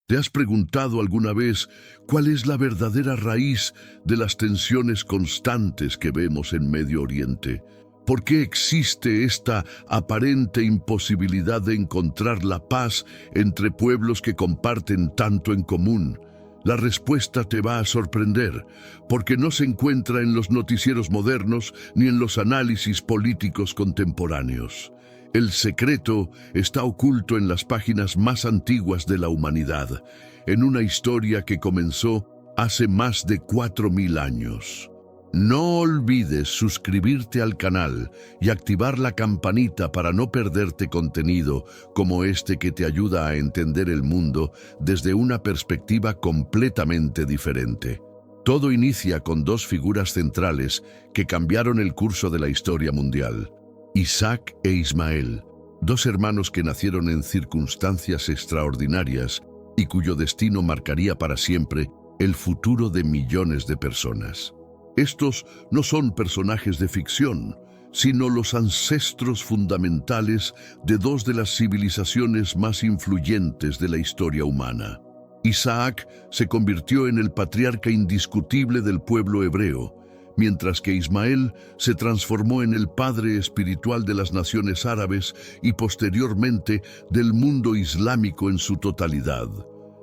¿Te has preguntado alguna vez cuál es la verdadera raíz de las tensiones constantes que vemos en Medio Oriente? ¿Por qué existe esta aparente imposibilidad de encontrar la paz entre pueblos que comparten tanto en común? La respuesta te va a sorprender, porque no se encuentra en los noticieros modernos ni en los análisis políticos contemporáneos. El secreto está oculto en las páginas más antiguas de la humanidad, en una historia que comenzó hace más de 4000 años. No olvides suscribirte al canal y activar la campanita para no perderte contenido como este que te ayuda a entender el mundo desde una perspectiva completamente diferente. Todo inicia con dos figuras centrales que cambiaron el curso de la historia mundial: Isaac e Ismael, dos hermanos que nacieron en circunstancias extraordinarias y cuyo destino marcaría para siempre el futuro de millones de personas. Estos no son personajes de ficción, sino los ancestros fundamentales de dos de las civilizaciones más influyentes de la historia humana. Isaac se convirtió en el patriarca indiscutible del pueblo hebreo, mientras que Ismael se transformó en el padre espiritual de las naciones árabes y posteriormente del mundo islámico en su totalidad.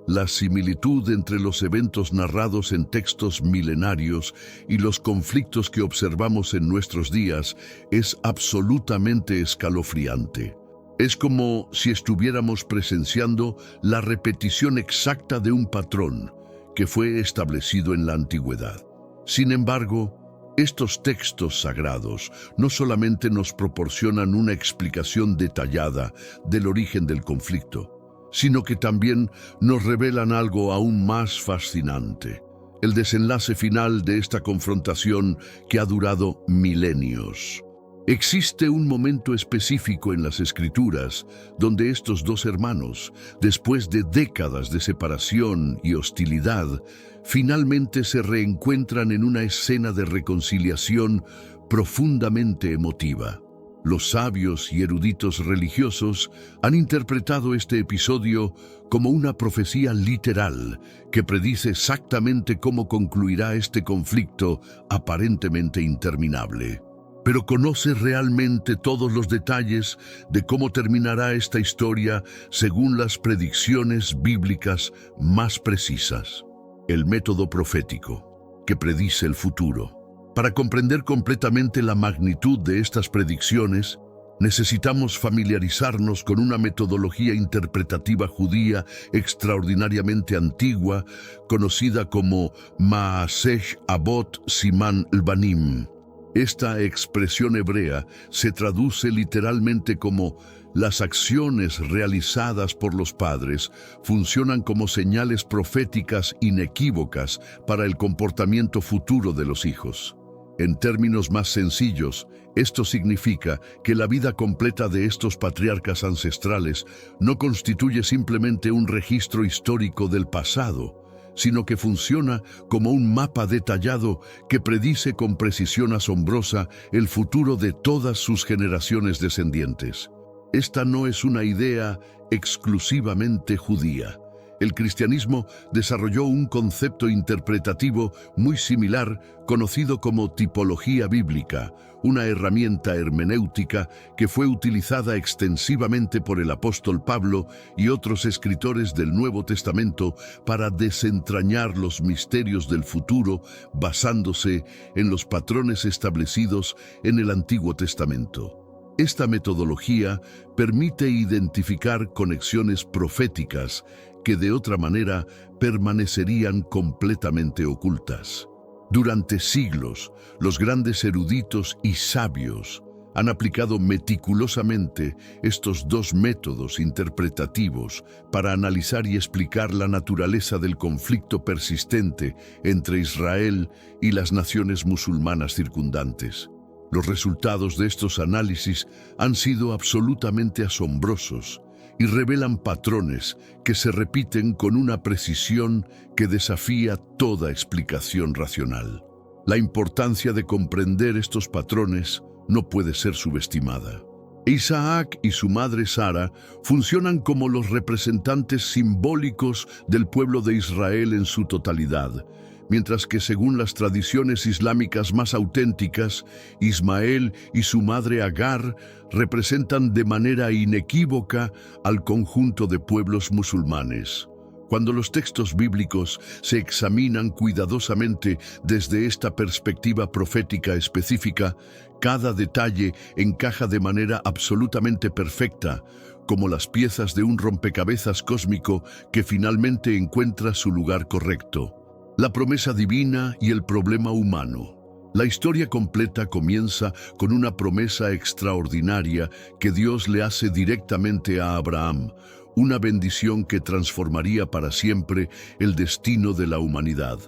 La similitud entre los eventos narrados en textos milenarios y los conflictos que observamos en nuestros días es absolutamente escalofriante. Es como si estuviéramos presenciando la repetición exacta de un patrón que fue establecido en la antigüedad. Sin embargo, estos textos sagrados no solamente nos proporcionan una explicación detallada del origen del conflicto, sino que también nos revelan algo aún más fascinante: el desenlace final de esta confrontación que ha durado milenios. Existe un momento específico en las Escrituras donde estos dos hermanos, después de décadas de separación y hostilidad, finalmente se reencuentran en una escena de reconciliación profundamente emotiva. Los sabios y eruditos religiosos han interpretado este episodio como una profecía literal que predice exactamente cómo concluirá este conflicto aparentemente interminable. Pero ¿conoces realmente todos los detalles de cómo terminará esta historia según las predicciones bíblicas más precisas? El método profético, que predice el futuro. Para comprender completamente la magnitud de estas predicciones, necesitamos familiarizarnos con una metodología interpretativa judía extraordinariamente antigua, conocida como Maaseh Avot Siman Lebanim. Esta expresión hebrea se traduce literalmente como las acciones realizadas por los padres funcionan como señales proféticas inequívocas para el comportamiento futuro de los hijos. En términos más sencillos, esto significa que la vida completa de estos patriarcas ancestrales no constituye simplemente un registro histórico del pasado, sino que funciona como un mapa detallado que predice con precisión asombrosa el futuro de todas sus generaciones descendientes. Esta no es una idea exclusivamente judía. El cristianismo desarrolló un concepto interpretativo muy similar conocido como tipología bíblica, una herramienta hermenéutica que fue utilizada extensivamente por el apóstol Pablo y otros escritores del Nuevo Testamento para desentrañar los misterios del futuro basándose en los patrones establecidos en el Antiguo Testamento. Esta metodología permite identificar conexiones proféticas que de otra manera permanecerían completamente ocultas. Durante siglos, los grandes eruditos y sabios han aplicado meticulosamente estos dos métodos interpretativos para analizar y explicar la naturaleza del conflicto persistente entre Israel y las naciones musulmanas circundantes. Los resultados de estos análisis han sido absolutamente asombrosos y revelan patrones que se repiten con una precisión que desafía toda explicación racional. La importancia de comprender estos patrones no puede ser subestimada. Isaac y su madre Sara funcionan como los representantes simbólicos del pueblo de Israel en su totalidad, mientras que según las tradiciones islámicas más auténticas, Ismael y su madre Agar representan de manera inequívoca al conjunto de pueblos musulmanes. Cuando los textos bíblicos se examinan cuidadosamente desde esta perspectiva profética específica, cada detalle encaja de manera absolutamente perfecta, como las piezas de un rompecabezas cósmico que finalmente encuentra su lugar correcto. La promesa divina y el problema humano. La historia completa comienza con una promesa extraordinaria que Dios le hace directamente a Abraham, una bendición que transformaría para siempre el destino de la humanidad.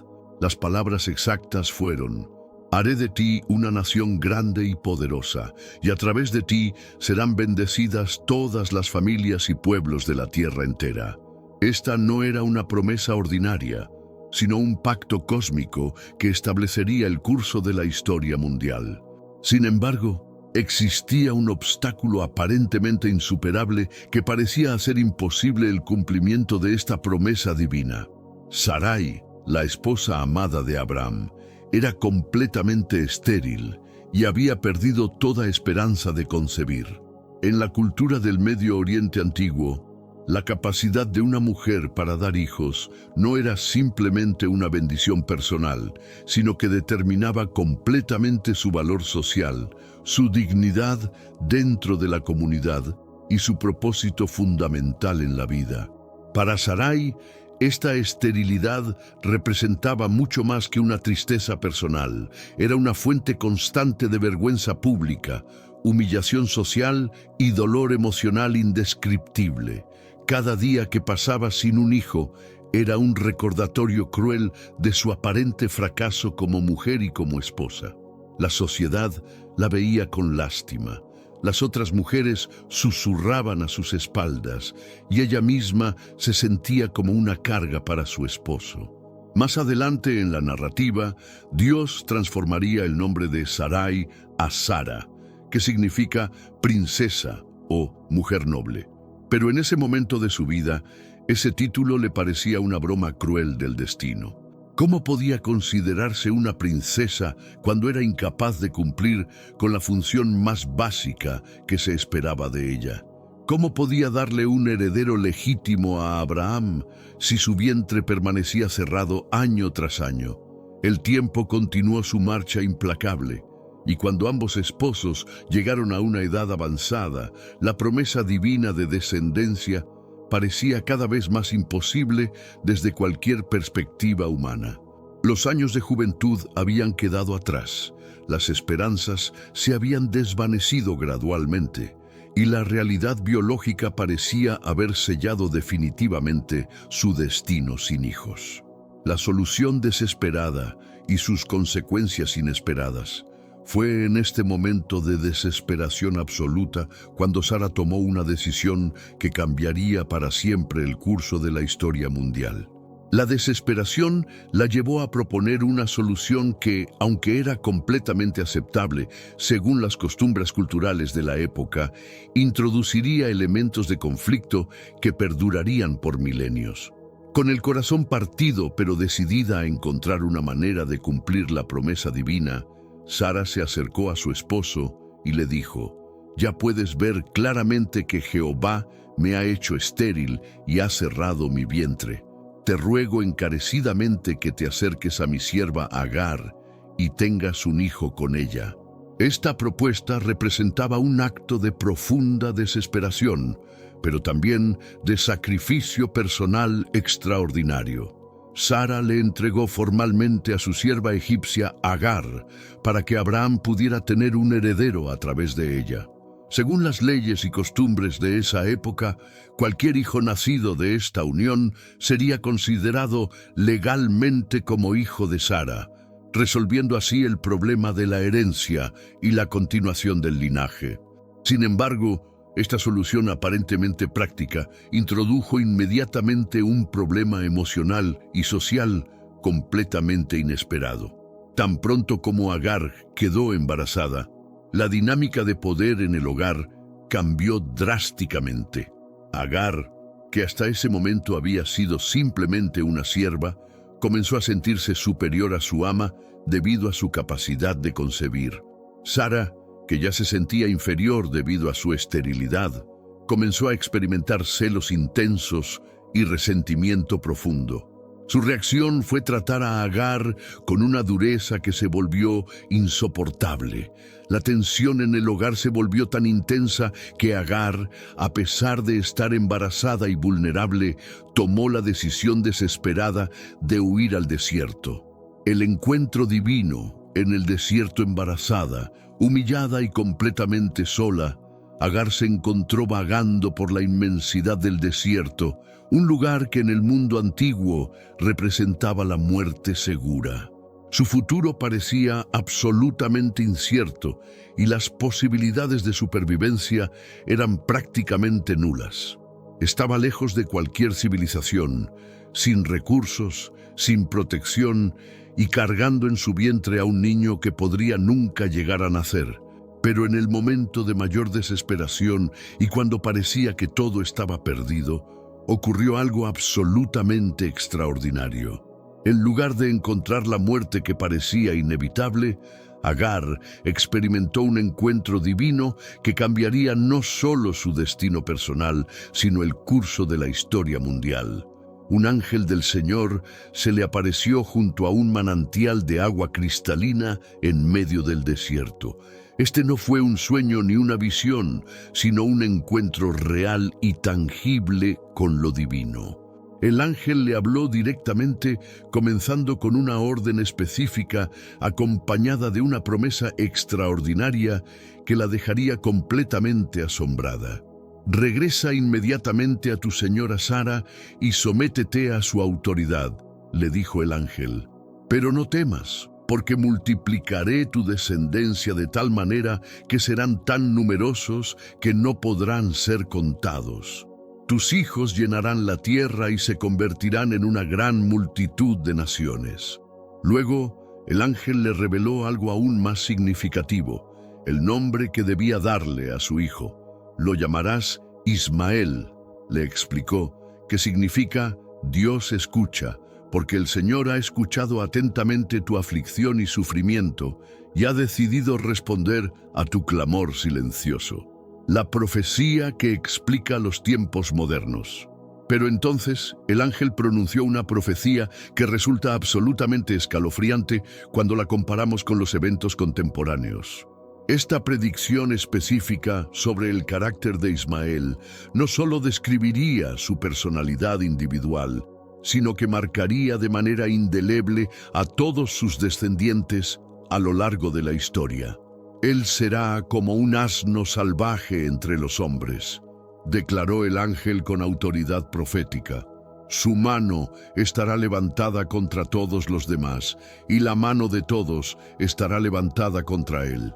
Las palabras exactas fueron: haré de ti una nación grande y poderosa, y a través de ti serán bendecidas todas las familias y pueblos de la tierra entera. Esta no era una promesa ordinaria, sino un pacto cósmico que establecería el curso de la historia mundial. Sin embargo, existía un obstáculo aparentemente insuperable que parecía hacer imposible el cumplimiento de esta promesa divina. Sarai, la esposa amada de Abraham, era completamente estéril y había perdido toda esperanza de concebir. En la cultura del Medio Oriente antiguo, la capacidad de una mujer para dar hijos no era simplemente una bendición personal, sino que determinaba completamente su valor social, su dignidad dentro de la comunidad y su propósito fundamental en la vida. Para Sarai, esta esterilidad representaba mucho más que una tristeza personal. Era una fuente constante de vergüenza pública, humillación social y dolor emocional indescriptible. Cada día que pasaba sin un hijo era un recordatorio cruel de su aparente fracaso como mujer y como esposa. La sociedad la veía con lástima. Las otras mujeres susurraban a sus espaldas y ella misma se sentía como una carga para su esposo. Más adelante en la narrativa, Dios transformaría el nombre de Sarai a Sara, que significa princesa o mujer noble. Pero en ese momento de su vida, ese título le parecía una broma cruel del destino. ¿Cómo podía considerarse una princesa cuando era incapaz de cumplir con la función más básica que se esperaba de ella? ¿Cómo podía darle un heredero legítimo a Abraham si su vientre permanecía cerrado año tras año? El tiempo continuó su marcha implacable. Y cuando ambos esposos llegaron a una edad avanzada, la promesa divina de descendencia parecía cada vez más imposible desde cualquier perspectiva humana. Los años de juventud habían quedado atrás, las esperanzas se habían desvanecido gradualmente, y la realidad biológica parecía haber sellado definitivamente su destino sin hijos. La solución desesperada y sus consecuencias inesperadas. Fue en este momento de desesperación absoluta cuando Sara tomó una decisión que cambiaría para siempre el curso de la historia mundial. La desesperación la llevó a proponer una solución que, aunque era completamente aceptable según las costumbres culturales de la época, introduciría elementos de conflicto que perdurarían por milenios. Con el corazón partido pero decidida a encontrar una manera de cumplir la promesa divina, Sara se acercó a su esposo y le dijo: «Ya puedes ver claramente que Jehová me ha hecho estéril y ha cerrado mi vientre. Te ruego encarecidamente que te acerques a mi sierva Agar y tengas un hijo con ella». Esta propuesta representaba un acto de profunda desesperación, pero también de sacrificio personal extraordinario. Sara le entregó formalmente a su sierva egipcia Agar para que Abraham pudiera tener un heredero a través de ella. Según las leyes y costumbres de esa época, cualquier hijo nacido de esta unión sería considerado legalmente como hijo de Sara, resolviendo así el problema de la herencia y la continuación del linaje. Sin embargo, esta solución aparentemente práctica introdujo inmediatamente un problema emocional y social completamente inesperado. Tan pronto como Agar quedó embarazada, la dinámica de poder en el hogar cambió drásticamente. Agar, que hasta ese momento había sido simplemente una sierva, comenzó a sentirse superior a su ama debido a su capacidad de concebir. Sara, que ya se sentía inferior debido a su esterilidad, comenzó a experimentar celos intensos y resentimiento profundo. Su reacción fue tratar a Agar con una dureza que se volvió insoportable. La tensión en el hogar se volvió tan intensa que Agar, a pesar de estar embarazada y vulnerable, tomó la decisión desesperada de huir al desierto. El encuentro divino en el desierto embarazada, humillada y completamente sola, Agar se encontró vagando por la inmensidad del desierto, un lugar que en el mundo antiguo representaba la muerte segura. Su futuro parecía absolutamente incierto y las posibilidades de supervivencia eran prácticamente nulas. Estaba lejos de cualquier civilización, sin recursos, sin protección y cargando en su vientre a un niño que podría nunca llegar a nacer. Pero en el momento de mayor desesperación y cuando parecía que todo estaba perdido, ocurrió algo absolutamente extraordinario. En lugar de encontrar la muerte que parecía inevitable, Agar experimentó un encuentro divino que cambiaría no solo su destino personal, sino el curso de la historia mundial. Un ángel del Señor se le apareció junto a un manantial de agua cristalina en medio del desierto. Este no fue un sueño ni una visión, sino un encuentro real y tangible con lo divino. El ángel le habló directamente, comenzando con una orden específica, acompañada de una promesa extraordinaria que la dejaría completamente asombrada. «Regresa inmediatamente a tu señora Sara y sométete a su autoridad», le dijo el ángel. «Pero no temas, porque multiplicaré tu descendencia de tal manera que serán tan numerosos que no podrán ser contados. Tus hijos llenarán la tierra y se convertirán en una gran multitud de naciones». Luego, el ángel le reveló algo aún más significativo, el nombre que debía darle a su hijo. «Lo llamarás Ismael», le explicó, que significa «Dios escucha», porque el Señor ha escuchado atentamente tu aflicción y sufrimiento y ha decidido responder a tu clamor silencioso. La profecía que explica los tiempos modernos. Pero entonces el ángel pronunció una profecía que resulta absolutamente escalofriante cuando la comparamos con los eventos contemporáneos. Esta predicción específica sobre el carácter de Ismael no solo describiría su personalidad individual, sino que marcaría de manera indeleble a todos sus descendientes a lo largo de la historia. «Él será como un asno salvaje entre los hombres», declaró el ángel con autoridad profética. «Su mano estará levantada contra todos los demás, y la mano de todos estará levantada contra él.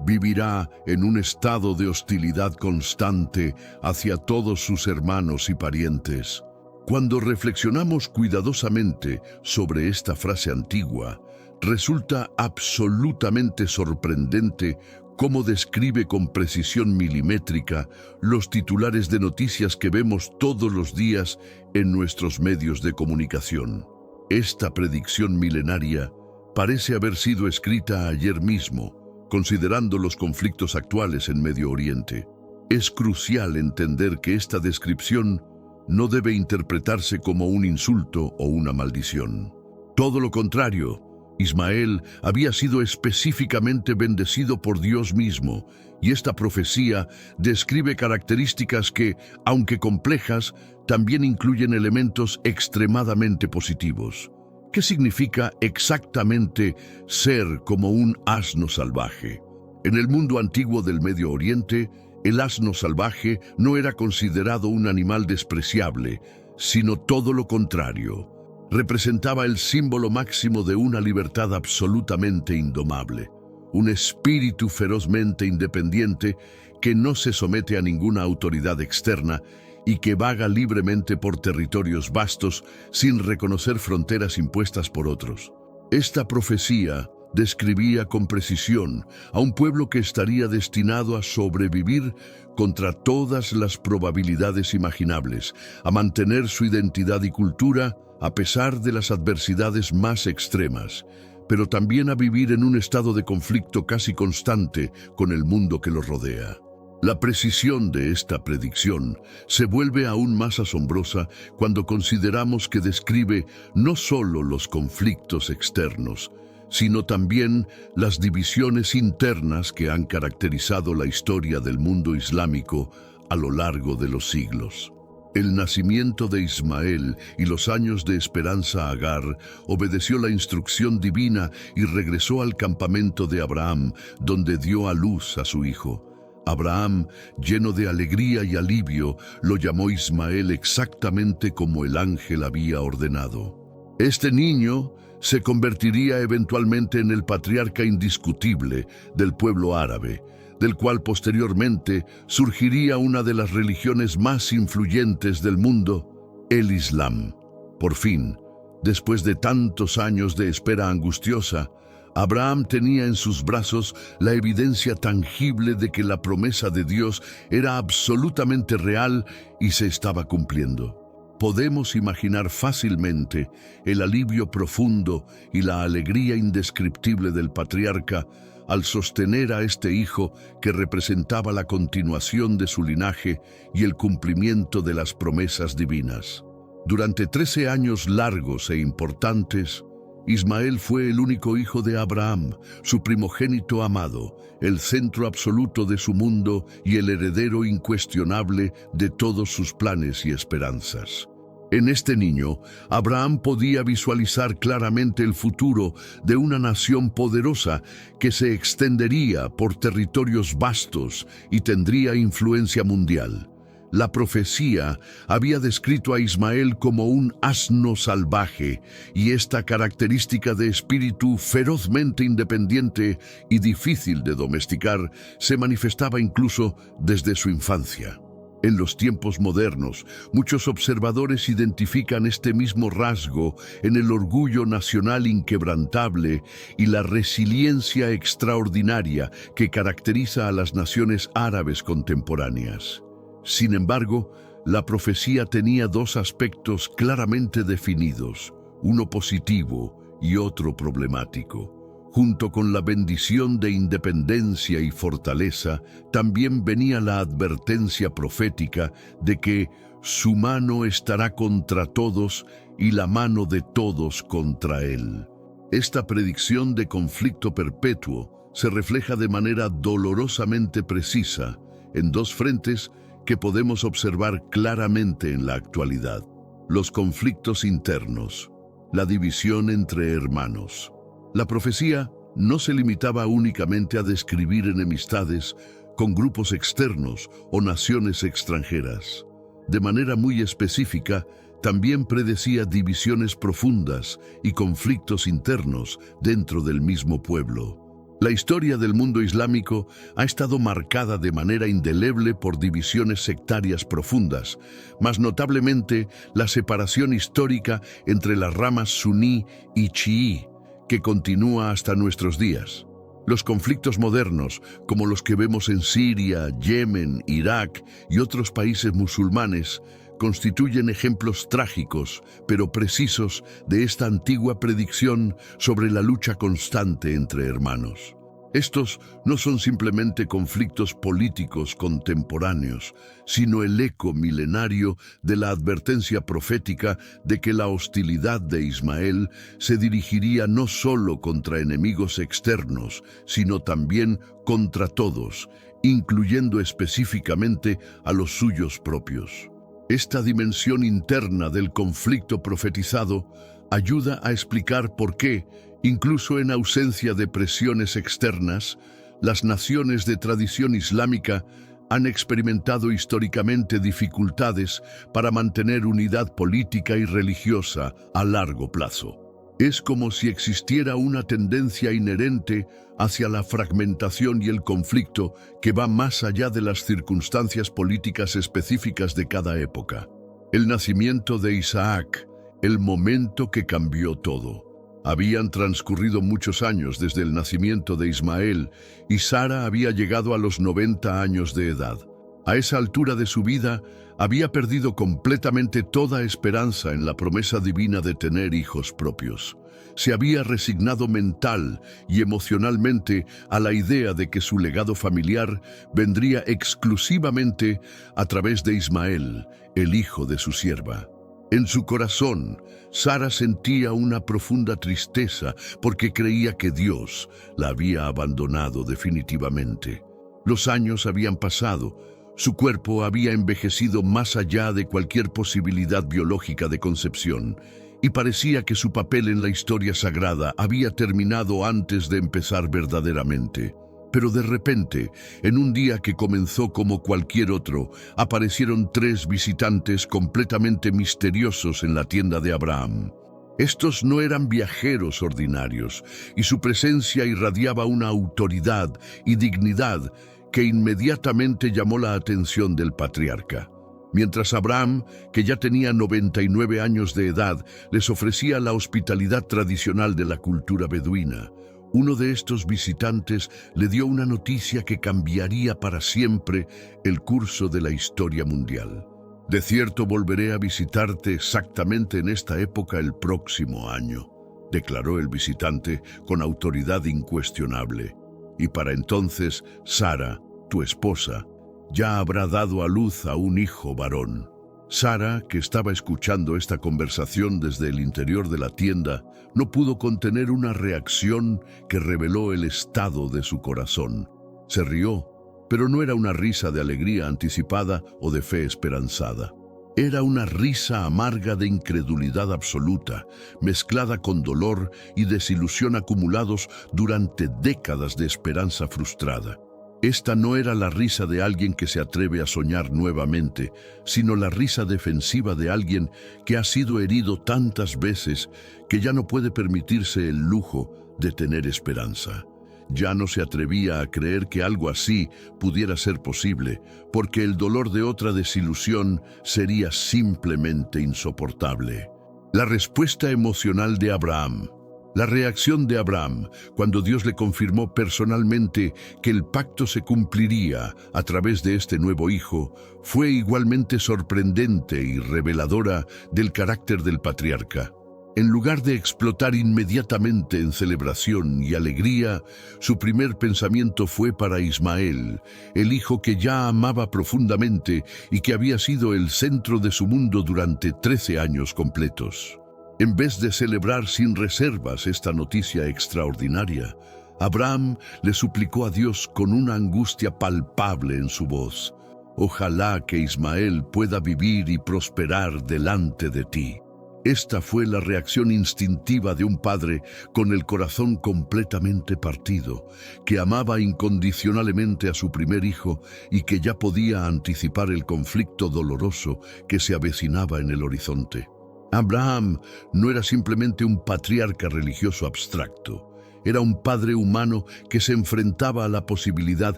Vivirá en un estado de hostilidad constante hacia todos sus hermanos y parientes». Cuando reflexionamos cuidadosamente sobre esta frase antigua, resulta absolutamente sorprendente cómo describe con precisión milimétrica los titulares de noticias que vemos todos los días en nuestros medios de comunicación. Esta predicción milenaria parece haber sido escrita ayer mismo, considerando los conflictos actuales en Medio Oriente. Es crucial entender que esta descripción no debe interpretarse como un insulto o una maldición. Todo lo contrario, Ismael había sido específicamente bendecido por Dios mismo, y esta profecía describe características que, aunque complejas, también incluyen elementos extremadamente positivos. ¿Qué significa exactamente ser como un asno salvaje? En el mundo antiguo del Medio Oriente, el asno salvaje no era considerado un animal despreciable, sino todo lo contrario. Representaba el símbolo máximo de una libertad absolutamente indomable, un espíritu ferozmente independiente que no se somete a ninguna autoridad externa y que vaga libremente por territorios vastos sin reconocer fronteras impuestas por otros. Esta profecía describía con precisión a un pueblo que estaría destinado a sobrevivir contra todas las probabilidades imaginables, a mantener su identidad y cultura a pesar de las adversidades más extremas, pero también a vivir en un estado de conflicto casi constante con el mundo que los rodea. La precisión de esta predicción se vuelve aún más asombrosa cuando consideramos que describe no solo los conflictos externos, sino también las divisiones internas que han caracterizado la historia del mundo islámico a lo largo de los siglos. El nacimiento de Ismael y los años de esperanza Agar obedeció la instrucción divina y regresó al campamento de Abraham, donde dio a luz a su hijo. Abraham, lleno de alegría y alivio, lo llamó Ismael exactamente como el ángel había ordenado. Este niño se convertiría eventualmente en el patriarca indiscutible del pueblo árabe, del cual posteriormente surgiría una de las religiones más influyentes del mundo, el Islam. Por fin, después de tantos años de espera angustiosa, Abraham tenía en sus brazos la evidencia tangible de que la promesa de Dios era absolutamente real y se estaba cumpliendo. Podemos imaginar fácilmente el alivio profundo y la alegría indescriptible del patriarca al sostener a este hijo que representaba la continuación de su linaje y el cumplimiento de las promesas divinas. Durante 13 años largos e importantes, Ismael fue el único hijo de Abraham, su primogénito amado, el centro absoluto de su mundo y el heredero incuestionable de todos sus planes y esperanzas. En este niño, Abraham podía visualizar claramente el futuro de una nación poderosa que se extendería por territorios vastos y tendría influencia mundial. La profecía había descrito a Ismael como un asno salvaje, y esta característica de espíritu ferozmente independiente y difícil de domesticar se manifestaba incluso desde su infancia. En los tiempos modernos, muchos observadores identifican este mismo rasgo en el orgullo nacional inquebrantable y la resiliencia extraordinaria que caracteriza a las naciones árabes contemporáneas. Sin embargo, la profecía tenía dos aspectos claramente definidos, uno positivo y otro problemático. Junto con la bendición de independencia y fortaleza, también venía la advertencia profética de que su mano estará contra todos y la mano de todos contra él. Esta predicción de conflicto perpetuo se refleja de manera dolorosamente precisa en dos frentes que podemos observar claramente en la actualidad: los conflictos internos, la división entre hermanos. La profecía no se limitaba únicamente a describir enemistades con grupos externos o naciones extranjeras. De manera muy específica, también predecía divisiones profundas y conflictos internos dentro del mismo pueblo. La historia del mundo islámico ha estado marcada de manera indeleble por divisiones sectarias profundas, más notablemente la separación histórica entre las ramas suní y chií, que continúa hasta nuestros días. Los conflictos modernos, como los que vemos en Siria, Yemen, Irak y otros países musulmanes, constituyen ejemplos trágicos, pero precisos, de esta antigua predicción sobre la lucha constante entre hermanos. Estos no son simplemente conflictos políticos contemporáneos, sino el eco milenario de la advertencia profética de que la hostilidad de Ismael se dirigiría no solo contra enemigos externos, sino también contra todos, incluyendo específicamente a los suyos propios. Esta dimensión interna del conflicto profetizado ayuda a explicar por qué, incluso en ausencia de presiones externas, las naciones de tradición islámica han experimentado históricamente dificultades para mantener unidad política y religiosa a largo plazo. Es como si existiera una tendencia inherente hacia la fragmentación y el conflicto que va más allá de las circunstancias políticas específicas de cada época. El nacimiento de Isaac, el momento que cambió todo. Habían transcurrido muchos años desde el nacimiento de Ismael y Sara había llegado a los 90 años de edad. A esa altura de su vida, había perdido completamente toda esperanza en la promesa divina de tener hijos propios. Se había resignado mental y emocionalmente a la idea de que su legado familiar vendría exclusivamente a través de Ismael, el hijo de su sierva. En su corazón, Sara sentía una profunda tristeza porque creía que Dios la había abandonado definitivamente. Los años habían pasado, su cuerpo había envejecido más allá de cualquier posibilidad biológica de concepción, y parecía que su papel en la historia sagrada había terminado antes de empezar verdaderamente. Pero de repente, en un día que comenzó como cualquier otro, aparecieron 3 visitantes completamente misteriosos en la tienda de Abraham. Estos no eran viajeros ordinarios, y su presencia irradiaba una autoridad y dignidad que inmediatamente llamó la atención del patriarca. Mientras Abraham, que ya tenía 99 años de edad, les ofrecía la hospitalidad tradicional de la cultura beduina, uno de estos visitantes le dio una noticia que cambiaría para siempre el curso de la historia mundial. De cierto volveré a visitarte exactamente en esta época el próximo año, declaró el visitante con autoridad incuestionable. Y para entonces, Sara, tu esposa, ya habrá dado a luz a un hijo varón. Sara, que estaba escuchando esta conversación desde el interior de la tienda, no pudo contener una reacción que reveló el estado de su corazón. Se rió, pero no era una risa de alegría anticipada o de fe esperanzada. Era una risa amarga de incredulidad absoluta, mezclada con dolor y desilusión acumulados durante décadas de esperanza frustrada. Esta no era la risa de alguien que se atreve a soñar nuevamente, sino la risa defensiva de alguien que ha sido herido tantas veces que ya no puede permitirse el lujo de tener esperanza. Ya no se atrevía a creer que algo así pudiera ser posible, porque el dolor de otra desilusión sería simplemente insoportable. La respuesta emocional de Abraham. La reacción de Abraham, cuando Dios le confirmó personalmente que el pacto se cumpliría a través de este nuevo hijo, fue igualmente sorprendente y reveladora del carácter del patriarca. En lugar de explotar inmediatamente en celebración y alegría, su primer pensamiento fue para Ismael, el hijo que ya amaba profundamente y que había sido el centro de su mundo durante 13 años completos. En vez de celebrar sin reservas esta noticia extraordinaria, Abraham le suplicó a Dios con una angustia palpable en su voz: «Ojalá que Ismael pueda vivir y prosperar delante de ti». Esta fue la reacción instintiva de un padre con el corazón completamente partido, que amaba incondicionalmente a su primer hijo y que ya podía anticipar el conflicto doloroso que se avecinaba en el horizonte. Abraham no era simplemente un patriarca religioso abstracto, era un padre humano que se enfrentaba a la posibilidad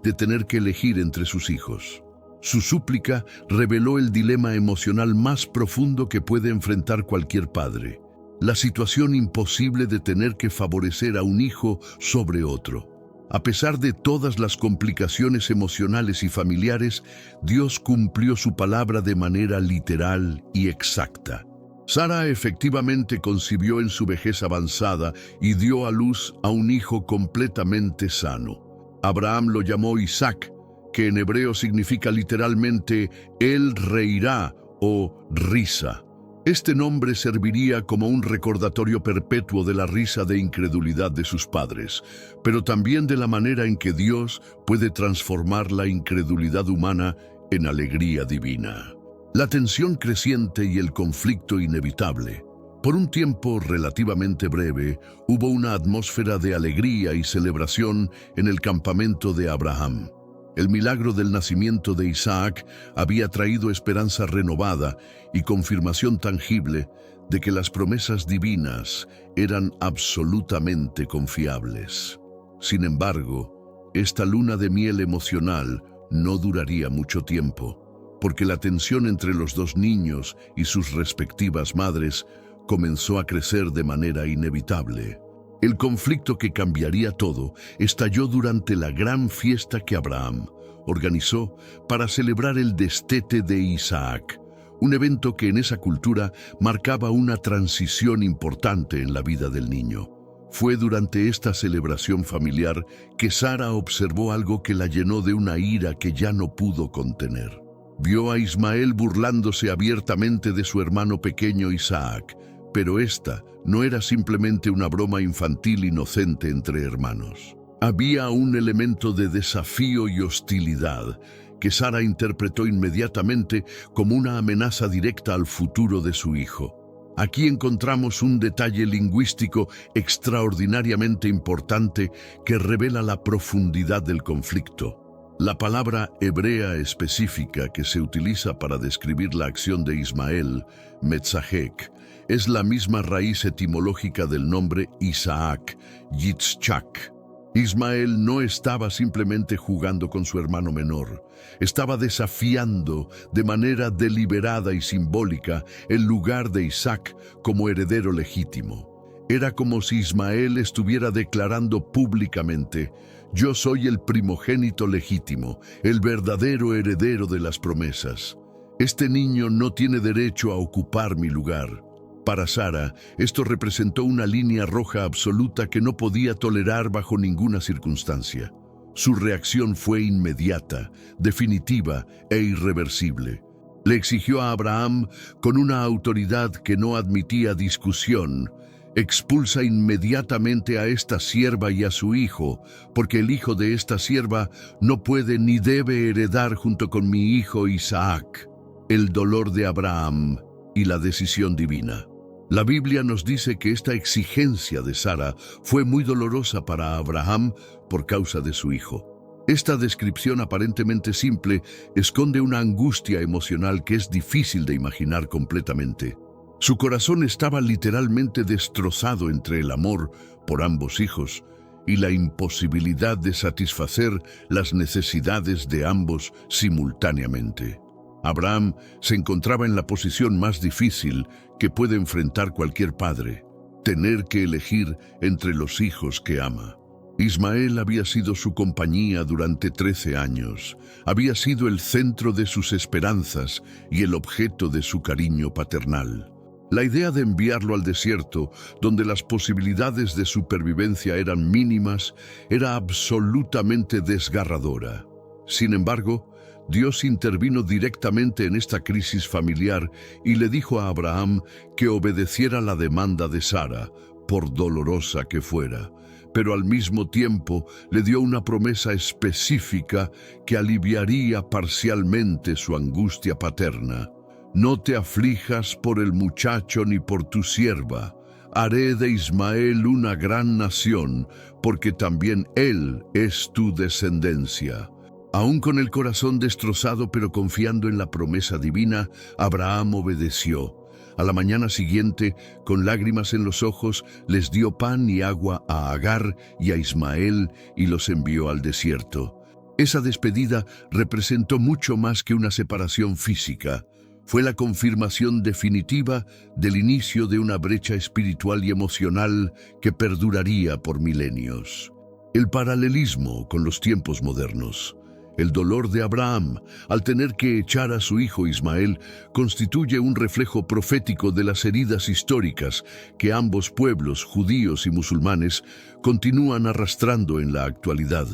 de tener que elegir entre sus hijos. Su súplica reveló el dilema emocional más profundo que puede enfrentar cualquier padre: la situación imposible de tener que favorecer a un hijo sobre otro. A pesar de todas las complicaciones emocionales y familiares, Dios cumplió su palabra de manera literal y exacta. Sara efectivamente concibió en su vejez avanzada y dio a luz a un hijo completamente sano. Abraham lo llamó Isaac, que en hebreo significa literalmente «Él reirá» o «risa». Este nombre serviría como un recordatorio perpetuo de la risa de incredulidad de sus padres, pero también de la manera en que Dios puede transformar la incredulidad humana en alegría divina. La tensión creciente y el conflicto inevitable. Por un tiempo relativamente breve, hubo una atmósfera de alegría y celebración en el campamento de Abraham. El milagro del nacimiento de Isaac había traído esperanza renovada y confirmación tangible de que las promesas divinas eran absolutamente confiables. Sin embargo, esta luna de miel emocional no duraría mucho tiempo, porque la tensión entre los dos niños y sus respectivas madres comenzó a crecer de manera inevitable. El conflicto que cambiaría todo estalló durante la gran fiesta que Abraham organizó para celebrar el destete de Isaac, un evento que en esa cultura marcaba una transición importante en la vida del niño. Fue durante esta celebración familiar que Sara observó algo que la llenó de una ira que ya no pudo contener. Vio a Ismael burlándose abiertamente de su hermano pequeño Isaac, pero esta no era simplemente una broma infantil inocente entre hermanos. Había un elemento de desafío y hostilidad que Sara interpretó inmediatamente como una amenaza directa al futuro de su hijo. Aquí encontramos un detalle lingüístico extraordinariamente importante que revela la profundidad del conflicto. La palabra hebrea específica que se utiliza para describir la acción de Ismael, metzahek, es la misma raíz etimológica del nombre Isaac, Yitzchak. Ismael no estaba simplemente jugando con su hermano menor, estaba desafiando de manera deliberada y simbólica el lugar de Isaac como heredero legítimo. Era como si Ismael estuviera declarando públicamente: yo soy el primogénito legítimo, el verdadero heredero de las promesas. Este niño no tiene derecho a ocupar mi lugar. Para Sara, esto representó una línea roja absoluta que no podía tolerar bajo ninguna circunstancia. Su reacción fue inmediata, definitiva e irreversible. Le exigió a Abraham, con una autoridad que no admitía discusión: expulsa inmediatamente a esta sierva y a su hijo, porque el hijo de esta sierva no puede ni debe heredar junto con mi hijo Isaac. El dolor de Abraham y la decisión divina. La Biblia nos dice que esta exigencia de Sara fue muy dolorosa para Abraham por causa de su hijo. Esta descripción aparentemente simple esconde una angustia emocional que es difícil de imaginar completamente. Su corazón estaba literalmente destrozado entre el amor por ambos hijos y la imposibilidad de satisfacer las necesidades de ambos simultáneamente. Abraham se encontraba en la posición más difícil que puede enfrentar cualquier padre: tener que elegir entre los hijos que ama. Ismael había sido su compañía durante 13 años, había sido el centro de sus esperanzas y el objeto de su cariño paternal. La idea de enviarlo al desierto, donde las posibilidades de supervivencia eran mínimas, era absolutamente desgarradora. Sin embargo, Dios intervino directamente en esta crisis familiar y le dijo a Abraham que obedeciera la demanda de Sara, por dolorosa que fuera, pero al mismo tiempo le dio una promesa específica que aliviaría parcialmente su angustia paterna. No te aflijas por el muchacho ni por tu sierva. Haré de Ismael una gran nación, porque también él es tu descendencia. Aún con el corazón destrozado pero confiando en la promesa divina, Abraham obedeció. A la mañana siguiente, con lágrimas en los ojos, les dio pan y agua a Agar y a Ismael y los envió al desierto. Esa despedida representó mucho más que una separación física. Fue la confirmación definitiva del inicio de una brecha espiritual y emocional que perduraría por milenios. El paralelismo con los tiempos modernos. El dolor de Abraham al tener que echar a su hijo Ismael constituye un reflejo profético de las heridas históricas que ambos pueblos, judíos y musulmanes, continúan arrastrando en la actualidad.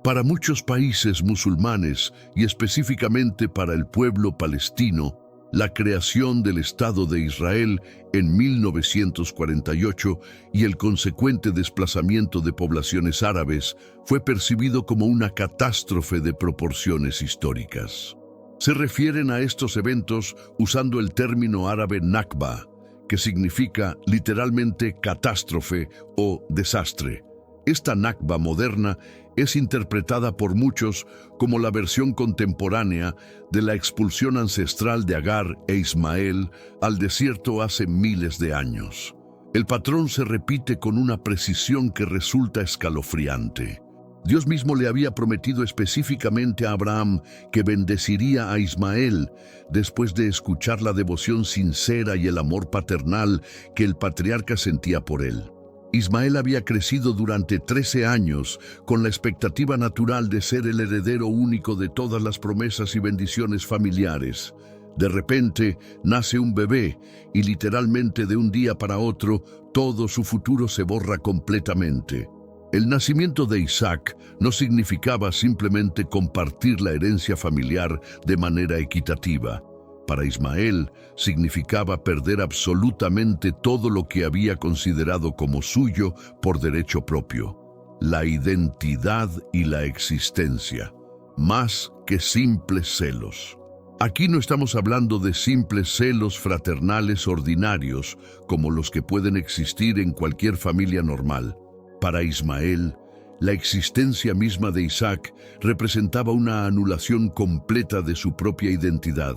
Para muchos países musulmanes y específicamente para el pueblo palestino, la creación del Estado de Israel en 1948 y el consecuente desplazamiento de poblaciones árabes fue percibido como una catástrofe de proporciones históricas. Se refieren a estos eventos usando el término árabe Nakba, que significa literalmente catástrofe o desastre. Esta Nakba moderna es interpretada por muchos como la versión contemporánea de la expulsión ancestral de Agar e Ismael al desierto hace miles de años. El patrón se repite con una precisión que resulta escalofriante. Dios mismo le había prometido específicamente a Abraham que bendeciría a Ismael después de escuchar la devoción sincera y el amor paternal que el patriarca sentía por él. Ismael había crecido durante 13 años con la expectativa natural de ser el heredero único de todas las promesas y bendiciones familiares. De repente nace un bebé y literalmente de un día para otro todo su futuro se borra completamente. El nacimiento de Isaac no significaba simplemente compartir la herencia familiar de manera equitativa. Para Ismael significaba perder absolutamente todo lo que había considerado como suyo por derecho propio: la identidad y la existencia, más que simples celos. Aquí no estamos hablando de simples celos fraternales ordinarios como los que pueden existir en cualquier familia normal. Para Ismael, la existencia misma de Isaac representaba una anulación completa de su propia identidad,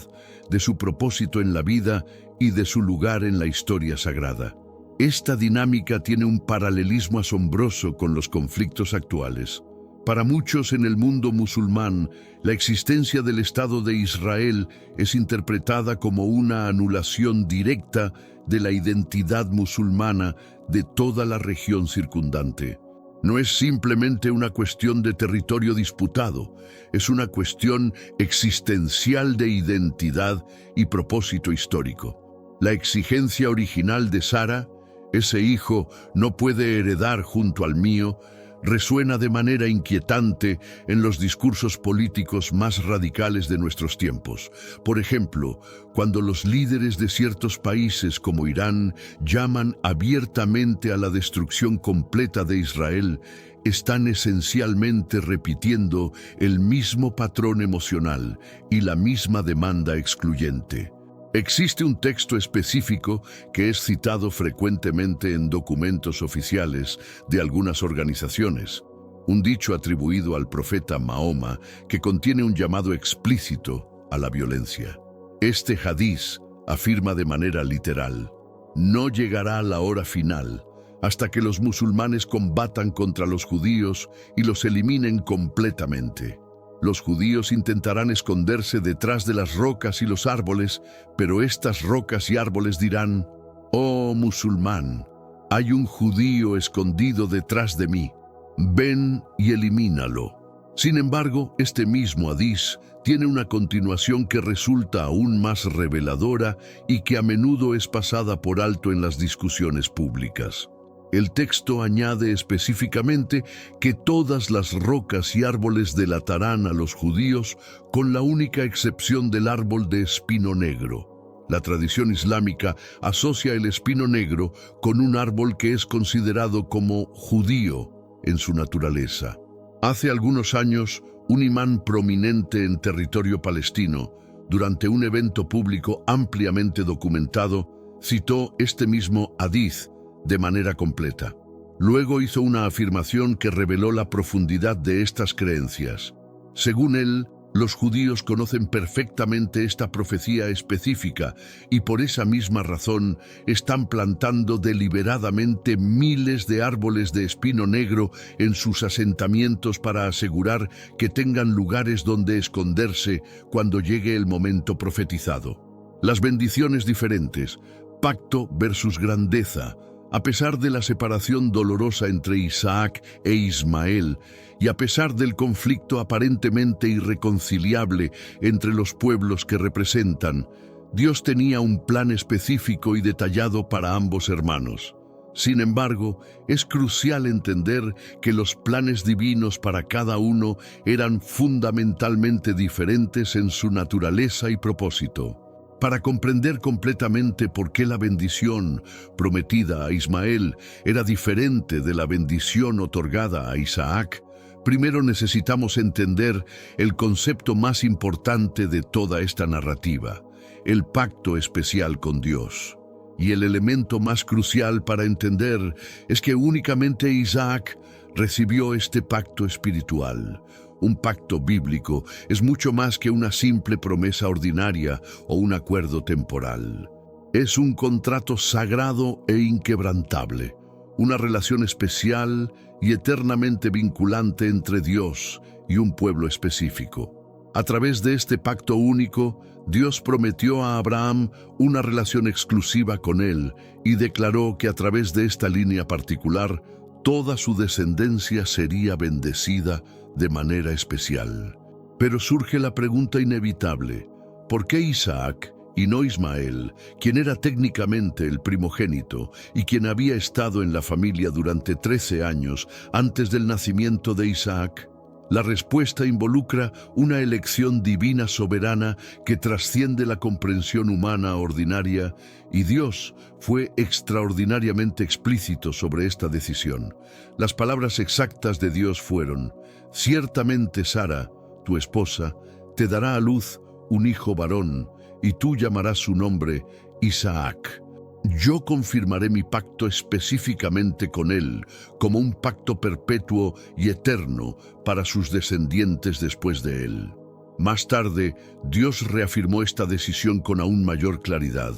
de su propósito en la vida y de su lugar en la historia sagrada. Esta dinámica tiene un paralelismo asombroso con los conflictos actuales. Para muchos en el mundo musulmán, la existencia del Estado de Israel es interpretada como una anulación directa de la identidad musulmana de toda la región circundante. No es simplemente una cuestión de territorio disputado, es una cuestión existencial de identidad y propósito histórico. La exigencia original de Sara, ese hijo no puede heredar junto al mío, resuena de manera inquietante en los discursos políticos más radicales de nuestros tiempos. Por ejemplo, cuando los líderes de ciertos países como Irán llaman abiertamente a la destrucción completa de Israel, están esencialmente repitiendo el mismo patrón emocional y la misma demanda excluyente. Existe un texto específico que es citado frecuentemente en documentos oficiales de algunas organizaciones, un dicho atribuido al profeta Mahoma que contiene un llamado explícito a la violencia. Este hadiz afirma de manera literal: no llegará la hora final hasta que los musulmanes combatan contra los judíos y los eliminen completamente. Los judíos intentarán esconderse detrás de las rocas y los árboles, pero estas rocas y árboles dirán: «Oh musulmán, hay un judío escondido detrás de mí. Ven y elimínalo». Sin embargo, este mismo hadiz tiene una continuación que resulta aún más reveladora y que a menudo es pasada por alto en las discusiones públicas. El texto añade específicamente que todas las rocas y árboles delatarán a los judíos, con la única excepción del árbol de espino negro. La tradición islámica asocia el espino negro con un árbol que es considerado como judío en su naturaleza. Hace algunos años, un imán prominente en territorio palestino, durante un evento público ampliamente documentado, citó este mismo hadiz de manera completa. Luego hizo una afirmación que reveló la profundidad de estas creencias. Según él, los judíos conocen perfectamente esta profecía específica y por esa misma razón están plantando deliberadamente miles de árboles de espino negro en sus asentamientos para asegurar que tengan lugares donde esconderse cuando llegue el momento profetizado. Las bendiciones diferentes, pacto versus grandeza. A pesar de la separación dolorosa entre Isaac e Ismael, y a pesar del conflicto aparentemente irreconciliable entre los pueblos que representan, Dios tenía un plan específico y detallado para ambos hermanos. Sin embargo, es crucial entender que los planes divinos para cada uno eran fundamentalmente diferentes en su naturaleza y propósito. Para comprender completamente por qué la bendición prometida a Ismael era diferente de la bendición otorgada a Isaac, primero necesitamos entender el concepto más importante de toda esta narrativa: el pacto especial con Dios. Y el elemento más crucial para entender es que únicamente Isaac recibió este pacto espiritual. Un pacto bíblico es mucho más que una simple promesa ordinaria o un acuerdo temporal. Es un contrato sagrado e inquebrantable, una relación especial y eternamente vinculante entre Dios y un pueblo específico. A través de este pacto único, Dios prometió a Abraham una relación exclusiva con él y declaró que a través de esta línea particular, toda su descendencia sería bendecida de manera especial. Pero surge la pregunta inevitable: ¿por qué Isaac y no Ismael, quien era técnicamente el primogénito y quien había estado en la familia durante 13 años antes del nacimiento de Isaac? La respuesta involucra una elección divina soberana que trasciende la comprensión humana ordinaria, y Dios fue extraordinariamente explícito sobre esta decisión. Las palabras exactas de Dios fueron: «Ciertamente Sara, tu esposa, te dará a luz un hijo varón, y tú llamarás su nombre Isaac. Yo confirmaré mi pacto específicamente con él, como un pacto perpetuo y eterno para sus descendientes después de él». Más tarde, Dios reafirmó esta decisión con aún mayor claridad: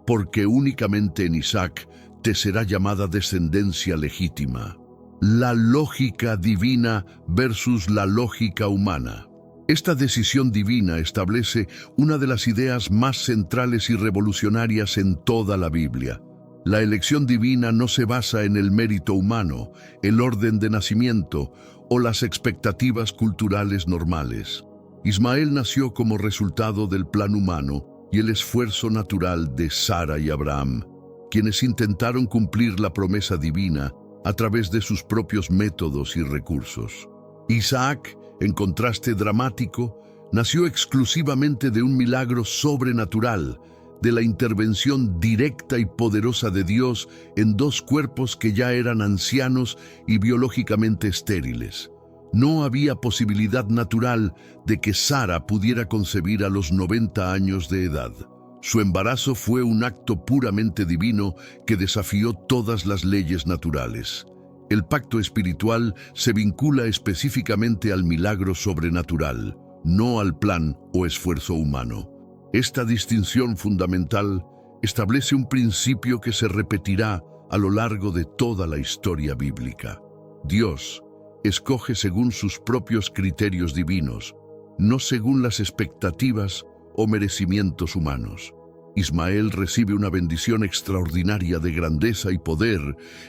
«Porque únicamente en Isaac te será llamada descendencia legítima». La lógica divina versus la lógica humana. Esta decisión divina establece una de las ideas más centrales y revolucionarias en toda la Biblia. La elección divina no se basa en el mérito humano, el orden de nacimiento o las expectativas culturales normales. Ismael nació como resultado del plan humano y el esfuerzo natural de Sara y Abraham, quienes intentaron cumplir la promesa divina a través de sus propios métodos y recursos. Isaac, en contraste dramático, nació exclusivamente de un milagro sobrenatural, de la intervención directa y poderosa de Dios en dos cuerpos que ya eran ancianos y biológicamente estériles. No había posibilidad natural de que Sara pudiera concebir a los 90 años de edad. Su embarazo fue un acto puramente divino que desafió todas las leyes naturales. El pacto espiritual se vincula específicamente al milagro sobrenatural, no al plan o esfuerzo humano. Esta distinción fundamental establece un principio que se repetirá a lo largo de toda la historia bíblica. Dios escoge según sus propios criterios divinos, no según las expectativas o merecimientos humanos. Ismael recibe una bendición extraordinaria de grandeza y poder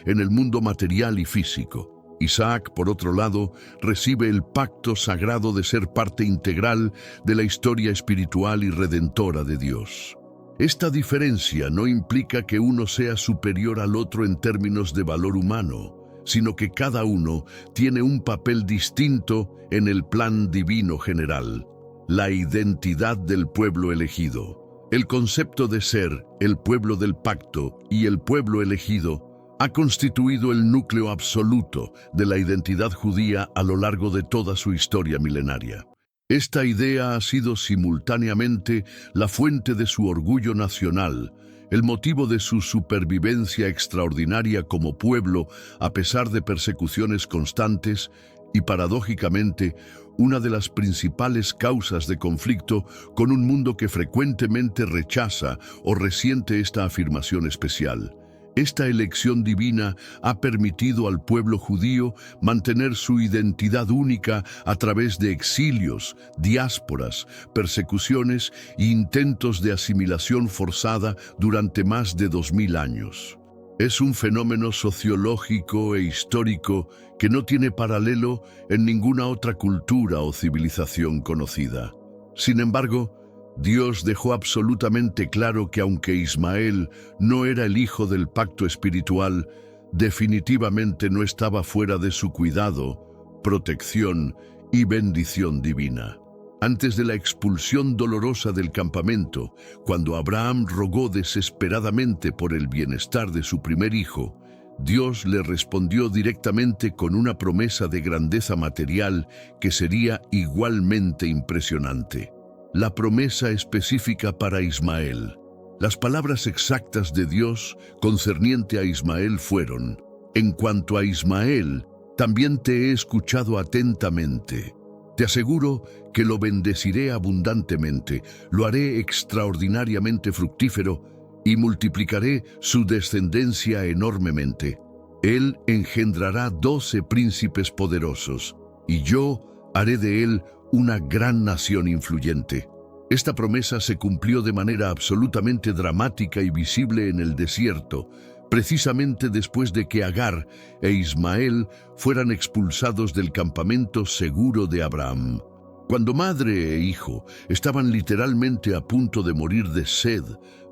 en el mundo material y físico. Isaac, por otro lado, recibe el pacto sagrado de ser parte integral de la historia espiritual y redentora de Dios. Esta diferencia no implica que uno sea superior al otro en términos de valor humano, sino que cada uno tiene un papel distinto en el plan divino general: la identidad del pueblo elegido. El concepto de ser el pueblo del pacto y el pueblo elegido ha constituido el núcleo absoluto de la identidad judía a lo largo de toda su historia milenaria. Esta idea ha sido simultáneamente la fuente de su orgullo nacional, el motivo de su supervivencia extraordinaria como pueblo a pesar de persecuciones constantes y, paradójicamente, una de las principales causas de conflicto con un mundo que frecuentemente rechaza o resiente esta afirmación especial. Esta elección divina ha permitido al pueblo judío mantener su identidad única a través de exilios, diásporas, persecuciones e intentos de asimilación forzada durante más de 2000 años. Es un fenómeno sociológico e histórico que no tiene paralelo en ninguna otra cultura o civilización conocida. Sin embargo, Dios dejó absolutamente claro que aunque Ismael no era el hijo del pacto espiritual, definitivamente no estaba fuera de su cuidado, protección y bendición divina. Antes de la expulsión dolorosa del campamento, cuando Abraham rogó desesperadamente por el bienestar de su primer hijo, Dios le respondió directamente con una promesa de grandeza material que sería igualmente impresionante. La promesa específica para Ismael. Las palabras exactas de Dios concerniente a Ismael fueron: «En cuanto a Ismael, también te he escuchado atentamente. Te aseguro que lo bendeciré abundantemente, lo haré extraordinariamente fructífero y multiplicaré su descendencia enormemente. Él engendrará 12 príncipes poderosos, y yo haré de él una gran nación influyente. Esta promesa se cumplió de manera absolutamente dramática y visible en el desierto, precisamente después de que Agar e Ismael fueran expulsados del campamento seguro de Abraham. Cuando madre e hijo estaban literalmente a punto de morir de sed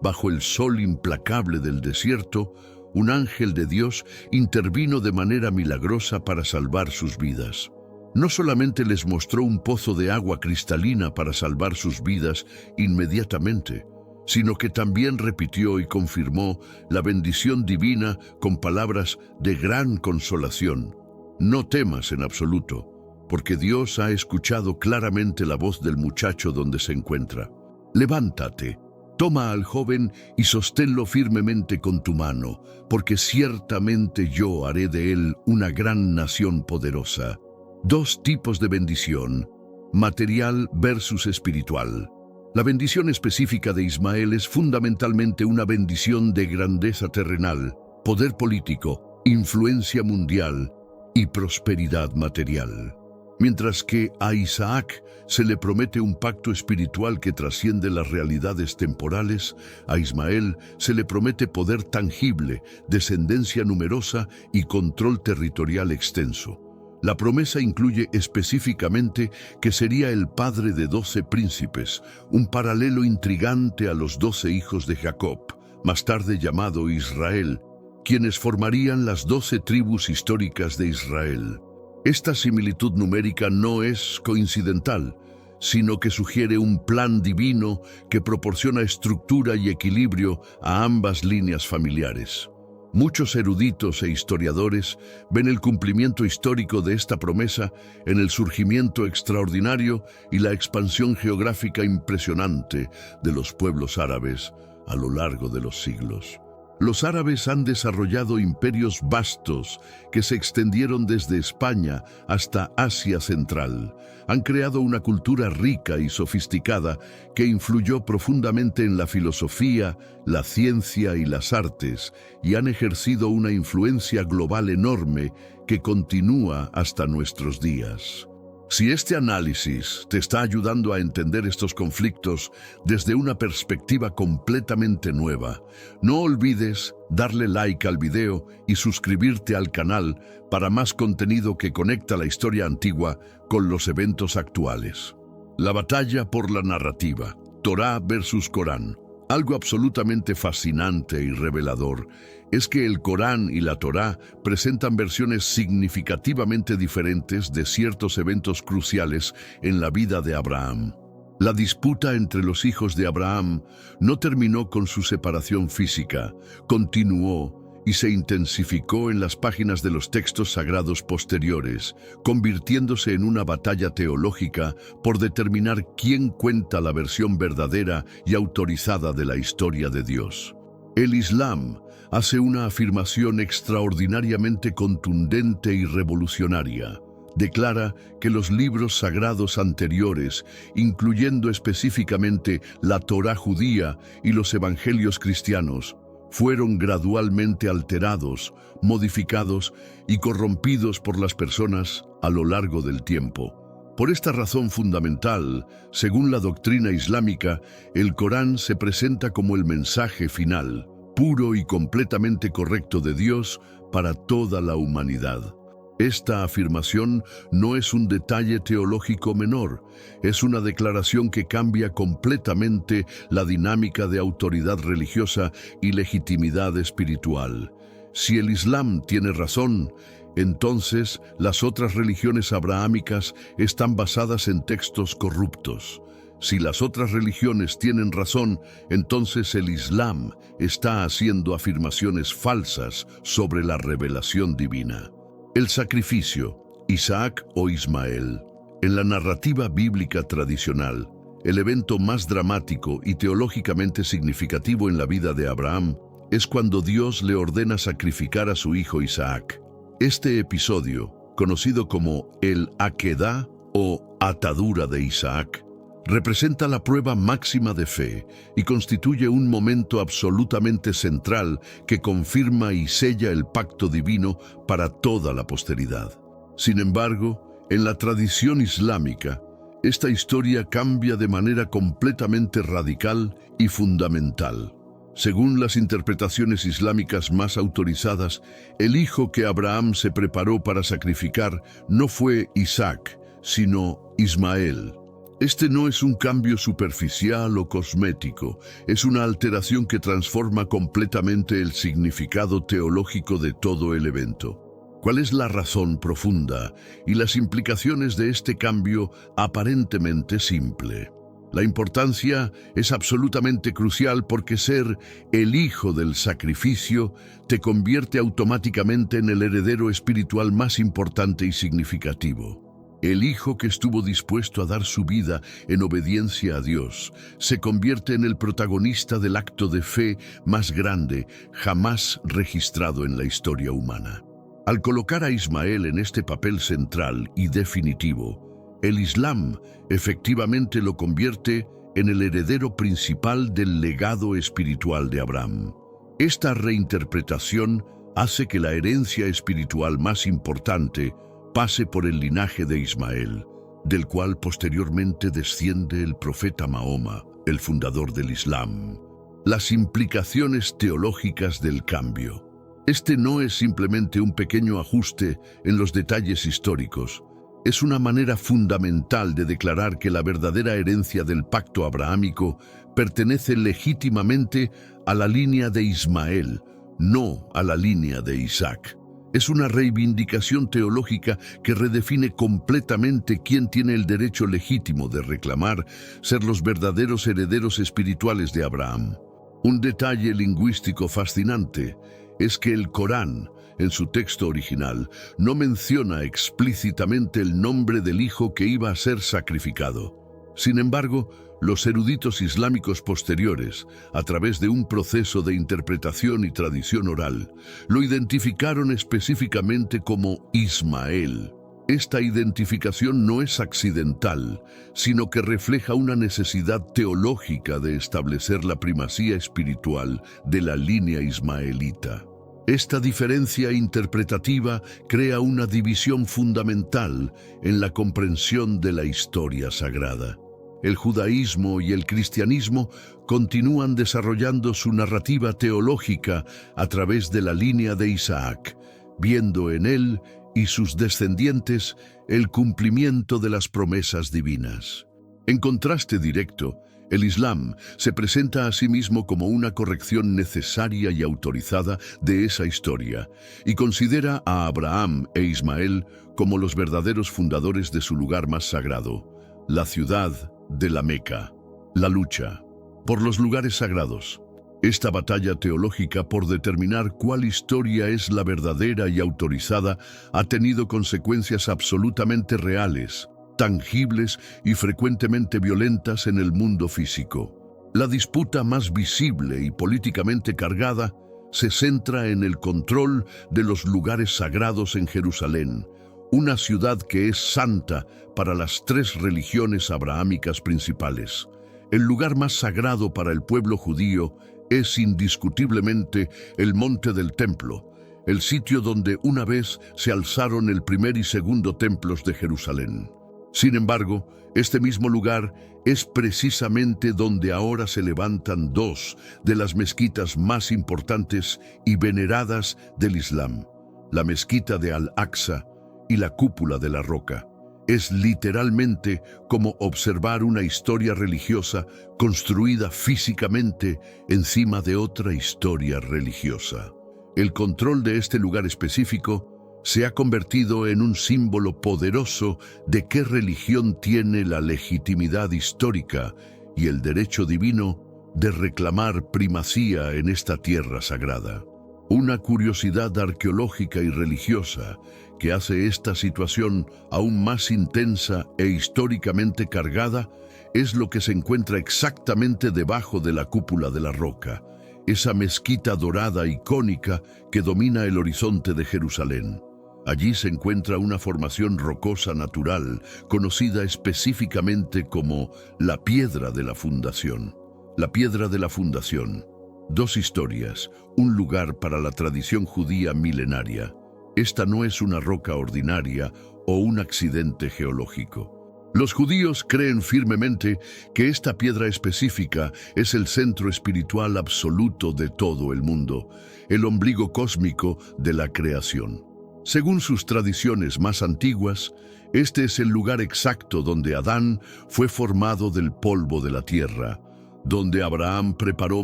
bajo el sol implacable del desierto, un ángel de Dios intervino de manera milagrosa para salvar sus vidas. No solamente les mostró un pozo de agua cristalina para salvar sus vidas inmediatamente, sino que también repitió y confirmó la bendición divina con palabras de gran consolación. No temas en absoluto, porque Dios ha escuchado claramente la voz del muchacho donde se encuentra. Levántate, toma al joven y sosténlo firmemente con tu mano, porque ciertamente yo haré de él una gran nación poderosa. Dos tipos de bendición, material versus espiritual. La bendición específica de Ismael es fundamentalmente una bendición de grandeza terrenal, poder político, influencia mundial y prosperidad material. Mientras que a Isaac se le promete un pacto espiritual que trasciende las realidades temporales, a Ismael se le promete poder tangible, descendencia numerosa y control territorial extenso. La promesa incluye específicamente que sería el padre de 12 príncipes, un paralelo intrigante a los 12 hijos de Jacob, más tarde llamado Israel, quienes formarían las 12 tribus históricas de Israel. Esta similitud numérica no es coincidental, sino que sugiere un plan divino que proporciona estructura y equilibrio a ambas líneas familiares. Muchos eruditos e historiadores ven el cumplimiento histórico de esta promesa en el surgimiento extraordinario y la expansión geográfica impresionante de los pueblos árabes a lo largo de los siglos. Los árabes han desarrollado imperios vastos que se extendieron desde España hasta Asia Central. Han creado una cultura rica y sofisticada que influyó profundamente en la filosofía, la ciencia y las artes, y han ejercido una influencia global enorme que continúa hasta nuestros días. Si este análisis te está ayudando a entender estos conflictos desde una perspectiva completamente nueva, no olvides darle like al video y suscribirte al canal para más contenido que conecta la historia antigua con los eventos actuales. La batalla por la narrativa, Torá versus Corán. Algo absolutamente fascinante y revelador es que el Corán y la Torá presentan versiones significativamente diferentes de ciertos eventos cruciales en la vida de Abraham. La disputa entre los hijos de Abraham no terminó con su separación física, continuó y se intensificó en las páginas de los textos sagrados posteriores, convirtiéndose en una batalla teológica por determinar quién cuenta la versión verdadera y autorizada de la historia de Dios. El Islam hace una afirmación extraordinariamente contundente y revolucionaria. Declara que los libros sagrados anteriores, incluyendo específicamente la Torá judía y los evangelios cristianos, fueron gradualmente alterados, modificados y corrompidos por las personas a lo largo del tiempo. Por esta razón fundamental, según la doctrina islámica, el Corán se presenta como el mensaje final, puro y completamente correcto de Dios para toda la humanidad. Esta afirmación no es un detalle teológico menor, es una declaración que cambia completamente la dinámica de autoridad religiosa y legitimidad espiritual. Si el Islam tiene razón, entonces las otras religiones abrahámicas están basadas en textos corruptos. Si las otras religiones tienen razón, entonces el Islam está haciendo afirmaciones falsas sobre la revelación divina. El sacrificio, Isaac o Ismael. En la narrativa bíblica tradicional, el evento más dramático y teológicamente significativo en la vida de Abraham es cuando Dios le ordena sacrificar a su hijo Isaac. Este episodio, conocido como el Akedah o atadura de Isaac, Representa la prueba máxima de fe y constituye un momento absolutamente central que confirma y sella el pacto divino para toda la posteridad. Sin embargo, en la tradición islámica, esta historia cambia de manera completamente radical y fundamental. Según las interpretaciones islámicas más autorizadas, el hijo que Abraham se preparó para sacrificar no fue Isaac, sino Ismael. Este no es un cambio superficial o cosmético, es una alteración que transforma completamente el significado teológico de todo el evento. ¿Cuál es la razón profunda y las implicaciones de este cambio aparentemente simple? La importancia es absolutamente crucial porque ser el hijo del sacrificio te convierte automáticamente en el heredero espiritual más importante y significativo. El hijo que estuvo dispuesto a dar su vida en obediencia a Dios se convierte en el protagonista del acto de fe más grande jamás registrado en la historia humana. Al colocar a Ismael en este papel central y definitivo, el Islam efectivamente lo convierte en el heredero principal del legado espiritual de Abraham. Esta reinterpretación hace que la herencia espiritual más importante pase por el linaje de Ismael, del cual posteriormente desciende el profeta Mahoma, el fundador del Islam. Las implicaciones teológicas del cambio. Este no es simplemente un pequeño ajuste en los detalles históricos. Es una manera fundamental de declarar que la verdadera herencia del pacto abrahámico pertenece legítimamente a la línea de Ismael, no a la línea de Isaac. Es una reivindicación teológica que redefine completamente quién tiene el derecho legítimo de reclamar ser los verdaderos herederos espirituales de Abraham. Un detalle lingüístico fascinante es que el Corán, en su texto original, no menciona explícitamente el nombre del hijo que iba a ser sacrificado. Sin embargo, los eruditos islámicos posteriores, a través de un proceso de interpretación y tradición oral, lo identificaron específicamente como Ismael. Esta identificación no es accidental, sino que refleja una necesidad teológica de establecer la primacía espiritual de la línea ismaelita. Esta diferencia interpretativa crea una división fundamental en la comprensión de la historia sagrada. El judaísmo y el cristianismo continúan desarrollando su narrativa teológica a través de la línea de Isaac, viendo en él y sus descendientes el cumplimiento de las promesas divinas. En contraste directo, el Islam se presenta a sí mismo como una corrección necesaria y autorizada de esa historia y considera a Abraham e Ismael como los verdaderos fundadores de su lugar más sagrado, la ciudad de la Meca. La lucha por los lugares sagrados. Esta batalla teológica por determinar cuál historia es la verdadera y autorizada ha tenido consecuencias absolutamente reales, tangibles y frecuentemente violentas en el mundo físico. La disputa más visible y políticamente cargada se centra en el control de los lugares sagrados en Jerusalén, una ciudad que es santa para las tres religiones abrahámicas principales. El lugar más sagrado para el pueblo judío es indiscutiblemente el monte del templo, el sitio donde una vez se alzaron el primer y segundo templos de Jerusalén. Sin embargo, este mismo lugar es precisamente donde ahora se levantan dos de las mezquitas más importantes y veneradas del Islam, la mezquita de Al-Aqsa y la cúpula de la Roca. Es literalmente como observar una historia religiosa construida físicamente encima de otra historia religiosa. El control de este lugar específico se ha convertido en un símbolo poderoso de qué religión tiene la legitimidad histórica y el derecho divino de reclamar primacía en esta tierra sagrada. Una curiosidad arqueológica y religiosa que hace esta situación aún más intensa e históricamente cargada es lo que se encuentra exactamente debajo de la cúpula de la Roca, esa mezquita dorada icónica que domina el horizonte de Jerusalén. Allí se encuentra una formación rocosa natural, conocida específicamente como la Piedra de la Fundación. La Piedra de la Fundación. Dos historias, un lugar para la tradición judía milenaria. Esta no es una roca ordinaria o un accidente geológico. Los judíos creen firmemente que esta piedra específica es el centro espiritual absoluto de todo el mundo, el ombligo cósmico de la creación. Según sus tradiciones más antiguas, este es el lugar exacto donde Adán fue formado del polvo de la tierra, donde Abraham preparó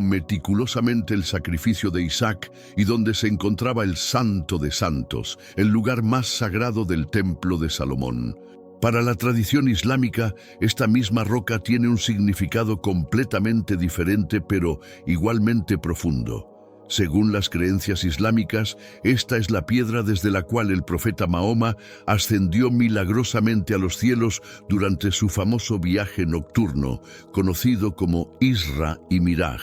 meticulosamente el sacrificio de Isaac y donde se encontraba el Santo de Santos, el lugar más sagrado del Templo de Salomón. Para la tradición islámica, esta misma roca tiene un significado completamente diferente pero igualmente profundo. Según las creencias islámicas, esta es la piedra desde la cual el profeta Mahoma ascendió milagrosamente a los cielos durante su famoso viaje nocturno, conocido como Isra y Miraj.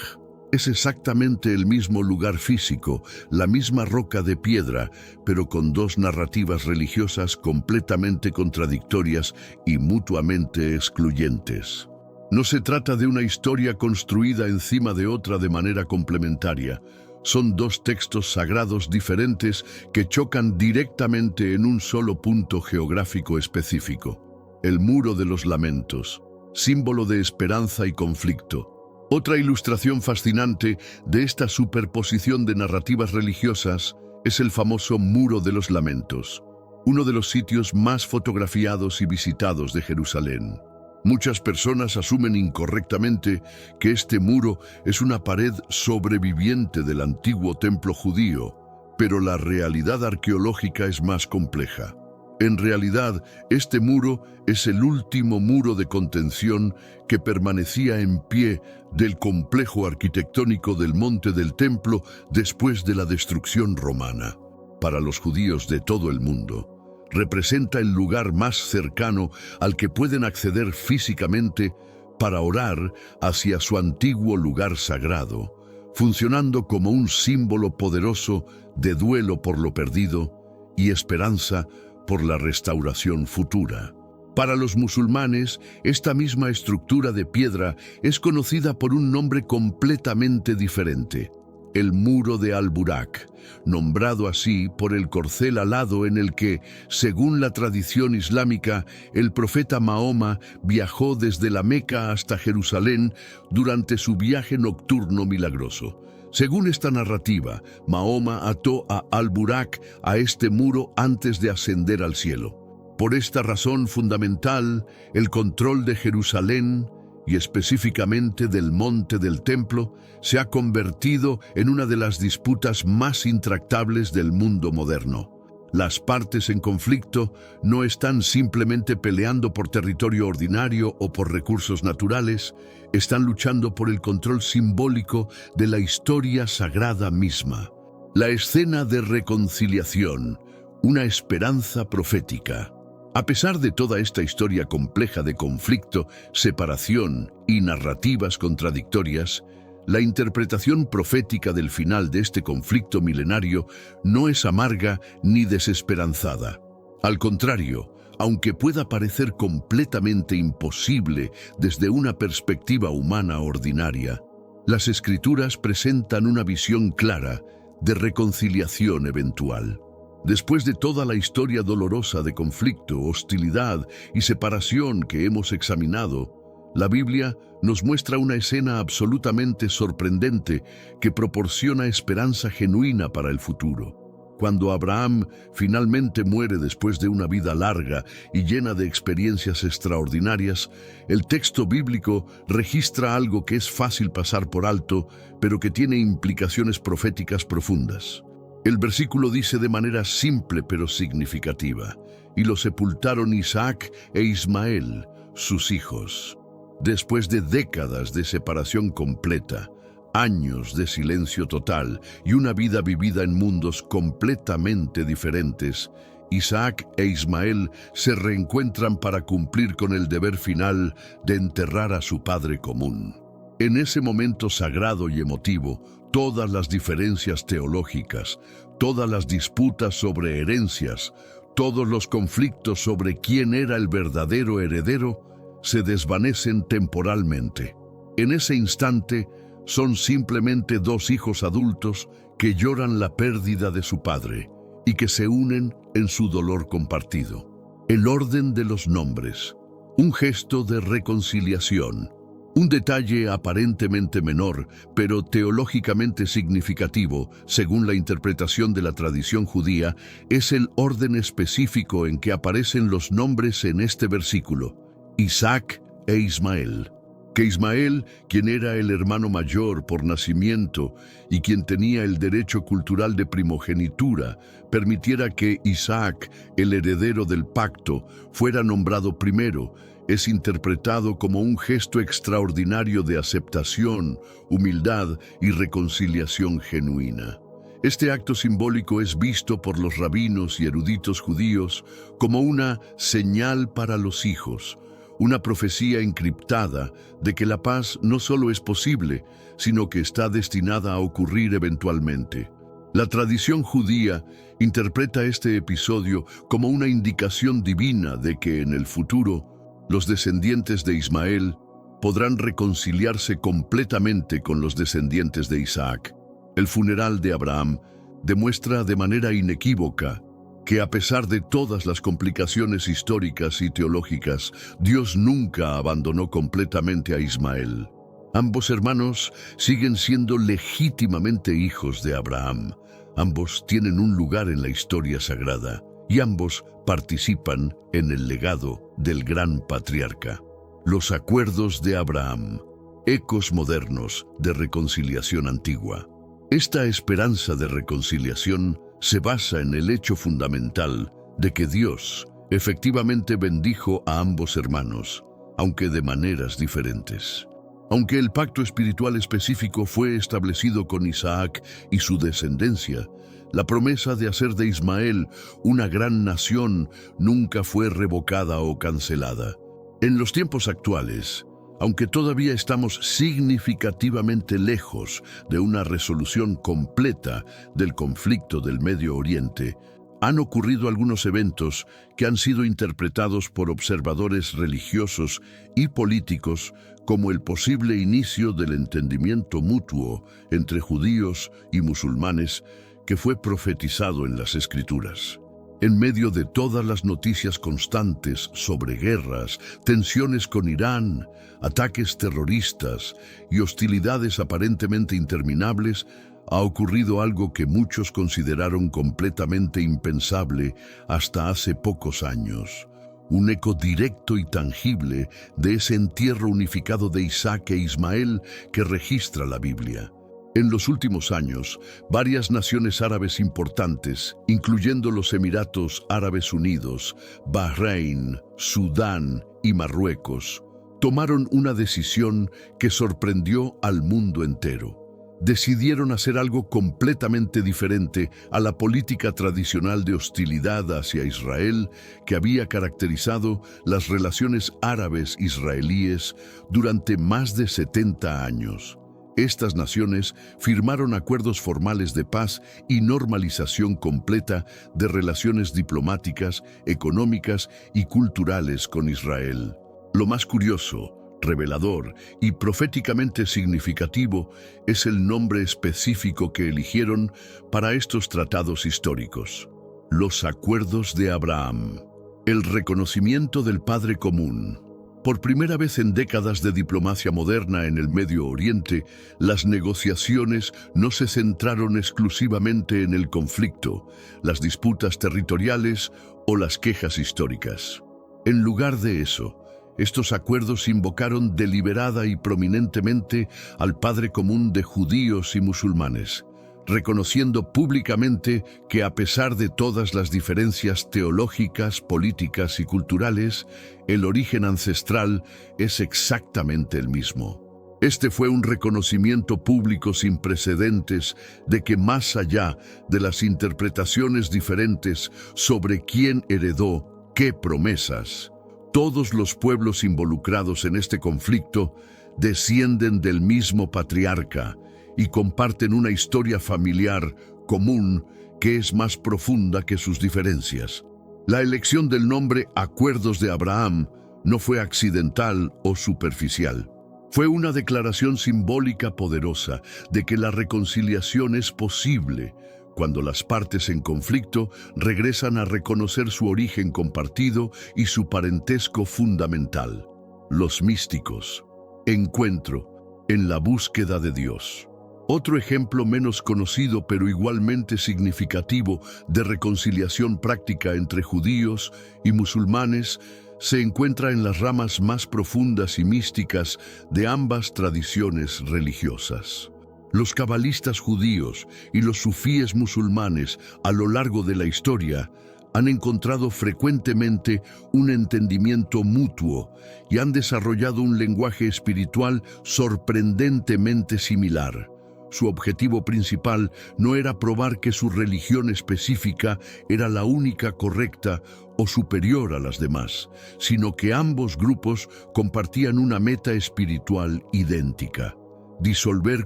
Es exactamente el mismo lugar físico, la misma roca de piedra, pero con dos narrativas religiosas completamente contradictorias y mutuamente excluyentes. No se trata de una historia construida encima de otra de manera complementaria. Son dos textos sagrados diferentes que chocan directamente en un solo punto geográfico específico. El Muro de los Lamentos, símbolo de esperanza y conflicto. Otra ilustración fascinante de esta superposición de narrativas religiosas es el famoso Muro de los Lamentos, uno de los sitios más fotografiados y visitados de Jerusalén. Muchas personas asumen incorrectamente que este muro es una pared sobreviviente del antiguo templo judío, pero la realidad arqueológica es más compleja. En realidad, este muro es el último muro de contención que permanecía en pie del complejo arquitectónico del Monte del Templo después de la destrucción romana. Para los judíos de todo el mundo, representa el lugar más cercano al que pueden acceder físicamente para orar hacia su antiguo lugar sagrado, funcionando como un símbolo poderoso de duelo por lo perdido y esperanza por la restauración futura. Para los musulmanes, esta misma estructura de piedra es conocida por un nombre completamente diferente: el Muro de Al-Burak, nombrado así por el corcel alado en el que, según la tradición islámica, el profeta Mahoma viajó desde la Meca hasta Jerusalén durante su viaje nocturno milagroso. Según esta narrativa, Mahoma ató a Al-Burak a este muro antes de ascender al cielo. Por esta razón fundamental, el control de Jerusalén, y específicamente del Monte del Templo, se ha convertido en una de las disputas más intractables del mundo moderno. Las partes en conflicto no están simplemente peleando por territorio ordinario o por recursos naturales, están luchando por el control simbólico de la historia sagrada misma. La escena de reconciliación, una esperanza profética. A pesar de toda esta historia compleja de conflicto, separación y narrativas contradictorias, la interpretación profética del final de este conflicto milenario no es amarga ni desesperanzada. Al contrario, aunque pueda parecer completamente imposible desde una perspectiva humana ordinaria, las Escrituras presentan una visión clara de reconciliación eventual. Después de toda la historia dolorosa de conflicto, hostilidad y separación que hemos examinado, la Biblia nos muestra una escena absolutamente sorprendente que proporciona esperanza genuina para el futuro. Cuando Abraham finalmente muere después de una vida larga y llena de experiencias extraordinarias, el texto bíblico registra algo que es fácil pasar por alto, pero que tiene implicaciones proféticas profundas. El versículo dice de manera simple pero significativa: y lo sepultaron Isaac e Ismael, sus hijos. Después de décadas de separación completa, años de silencio total y una vida vivida en mundos completamente diferentes, Isaac e Ismael se reencuentran para cumplir con el deber final de enterrar a su padre común. En ese momento sagrado y emotivo, todas las diferencias teológicas, todas las disputas sobre herencias, todos los conflictos sobre quién era el verdadero heredero, se desvanecen temporalmente. En ese instante, son simplemente dos hijos adultos que lloran la pérdida de su padre y que se unen en su dolor compartido. El orden de los nombres, un gesto de reconciliación, un detalle aparentemente menor, pero teológicamente significativo, según la interpretación de la tradición judía, es el orden específico en que aparecen los nombres en este versículo: Isaac e Ismael. Que Ismael, quien era el hermano mayor por nacimiento y quien tenía el derecho cultural de primogenitura, permitiera que Isaac, el heredero del pacto, fuera nombrado primero, es interpretado como un gesto extraordinario de aceptación, humildad y reconciliación genuina. Este acto simbólico es visto por los rabinos y eruditos judíos como una señal para los hijos, una profecía encriptada de que la paz no solo es posible, sino que está destinada a ocurrir eventualmente. La tradición judía interpreta este episodio como una indicación divina de que en el futuro los descendientes de Ismael podrán reconciliarse completamente con los descendientes de Isaac. El funeral de Abraham demuestra de manera inequívoca que a pesar de todas las complicaciones históricas y teológicas, Dios nunca abandonó completamente a Ismael. Ambos hermanos siguen siendo legítimamente hijos de Abraham. Ambos tienen un lugar en la historia sagrada y ambos participan en el legado del gran patriarca. Los acuerdos de Abraham, ecos modernos de reconciliación antigua. Esta esperanza de reconciliación se basa en el hecho fundamental de que Dios efectivamente bendijo a ambos hermanos, aunque de maneras diferentes. Aunque el pacto espiritual específico fue establecido con Isaac y su descendencia, la promesa de hacer de Ismael una gran nación nunca fue revocada o cancelada. En los tiempos actuales, aunque todavía estamos significativamente lejos de una resolución completa del conflicto del Medio Oriente, han ocurrido algunos eventos que han sido interpretados por observadores religiosos y políticos como el posible inicio del entendimiento mutuo entre judíos y musulmanes que fue profetizado en las Escrituras. En medio de todas las noticias constantes sobre guerras, tensiones con Irán, ataques terroristas y hostilidades aparentemente interminables, ha ocurrido algo que muchos consideraron completamente impensable hasta hace pocos años. Un eco directo y tangible de ese entierro unificado de Isaac e Ismael que registra la Biblia. En los últimos años, varias naciones árabes importantes, incluyendo los Emiratos Árabes Unidos, Bahrein, Sudán y Marruecos, tomaron una decisión que sorprendió al mundo entero. Decidieron hacer algo completamente diferente a la política tradicional de hostilidad hacia Israel que había caracterizado las relaciones árabes-israelíes durante más de 70 años. Estas naciones firmaron acuerdos formales de paz y normalización completa de relaciones diplomáticas, económicas y culturales con Israel. Lo más curioso, revelador y proféticamente significativo es el nombre específico que eligieron para estos tratados históricos: los Acuerdos de Abraham. El reconocimiento del Padre común. Por primera vez en décadas de diplomacia moderna en el Medio Oriente, las negociaciones no se centraron exclusivamente en el conflicto, las disputas territoriales o las quejas históricas. En lugar de eso, estos acuerdos invocaron deliberada y prominentemente al Padre común de judíos y musulmanes, reconociendo públicamente que a pesar de todas las diferencias teológicas, políticas y culturales, el origen ancestral es exactamente el mismo. Este fue un reconocimiento público sin precedentes de que más allá de las interpretaciones diferentes sobre quién heredó qué promesas, todos los pueblos involucrados en este conflicto descienden del mismo patriarca y comparten una historia familiar común que es más profunda que sus diferencias. La elección del nombre Acuerdos de Abraham no fue accidental o superficial. Fue una declaración simbólica poderosa de que la reconciliación es posible cuando las partes en conflicto regresan a reconocer su origen compartido y su parentesco fundamental. Los místicos. Encuentro en la búsqueda de Dios. Otro ejemplo menos conocido pero igualmente significativo de reconciliación práctica entre judíos y musulmanes se encuentra en las ramas más profundas y místicas de ambas tradiciones religiosas. Los cabalistas judíos y los sufíes musulmanes a lo largo de la historia han encontrado frecuentemente un entendimiento mutuo y han desarrollado un lenguaje espiritual sorprendentemente similar. Su objetivo principal no era probar que su religión específica era la única correcta o superior a las demás, sino que ambos grupos compartían una meta espiritual idéntica: disolver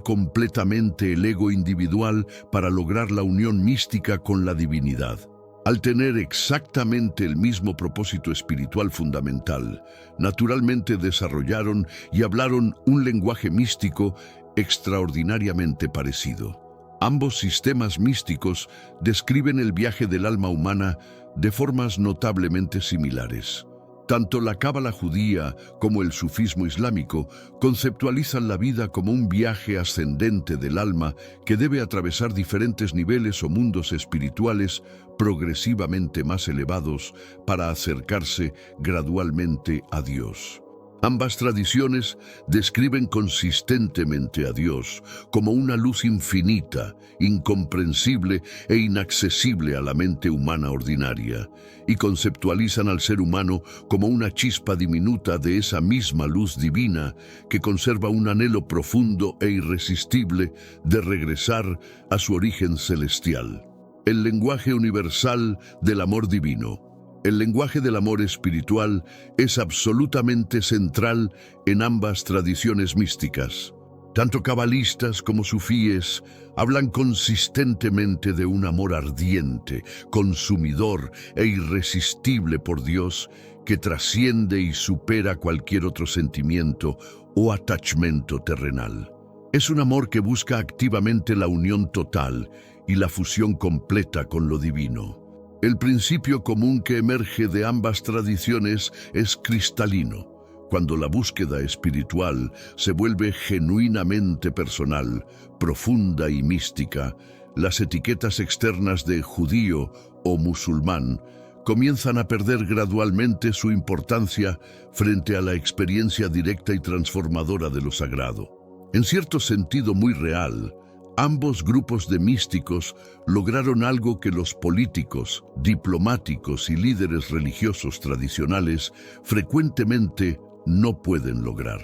completamente el ego individual para lograr la unión mística con la divinidad. Al tener exactamente el mismo propósito espiritual fundamental, naturalmente desarrollaron y hablaron un lenguaje místico extraordinariamente parecido. Ambos sistemas místicos describen el viaje del alma humana de formas notablemente similares. Tanto la cábala judía como el sufismo islámico conceptualizan la vida como un viaje ascendente del alma que debe atravesar diferentes niveles o mundos espirituales progresivamente más elevados para acercarse gradualmente a Dios. Ambas tradiciones describen consistentemente a Dios como una luz infinita, incomprensible e inaccesible a la mente humana ordinaria, y conceptualizan al ser humano como una chispa diminuta de esa misma luz divina que conserva un anhelo profundo e irresistible de regresar a su origen celestial. El lenguaje universal del amor divino. El lenguaje del amor espiritual es absolutamente central en ambas tradiciones místicas. Tanto cabalistas como sufíes hablan consistentemente de un amor ardiente, consumidor e irresistible por Dios que trasciende y supera cualquier otro sentimiento o attachmento terrenal. Es un amor que busca activamente la unión total y la fusión completa con lo divino. El principio común que emerge de ambas tradiciones es cristalino. Cuando la búsqueda espiritual se vuelve genuinamente personal, profunda y mística, las etiquetas externas de judío o musulmán comienzan a perder gradualmente su importancia frente a la experiencia directa y transformadora de lo sagrado. En cierto sentido muy real, ambos grupos de místicos lograron algo que los políticos, diplomáticos y líderes religiosos tradicionales frecuentemente no pueden lograr.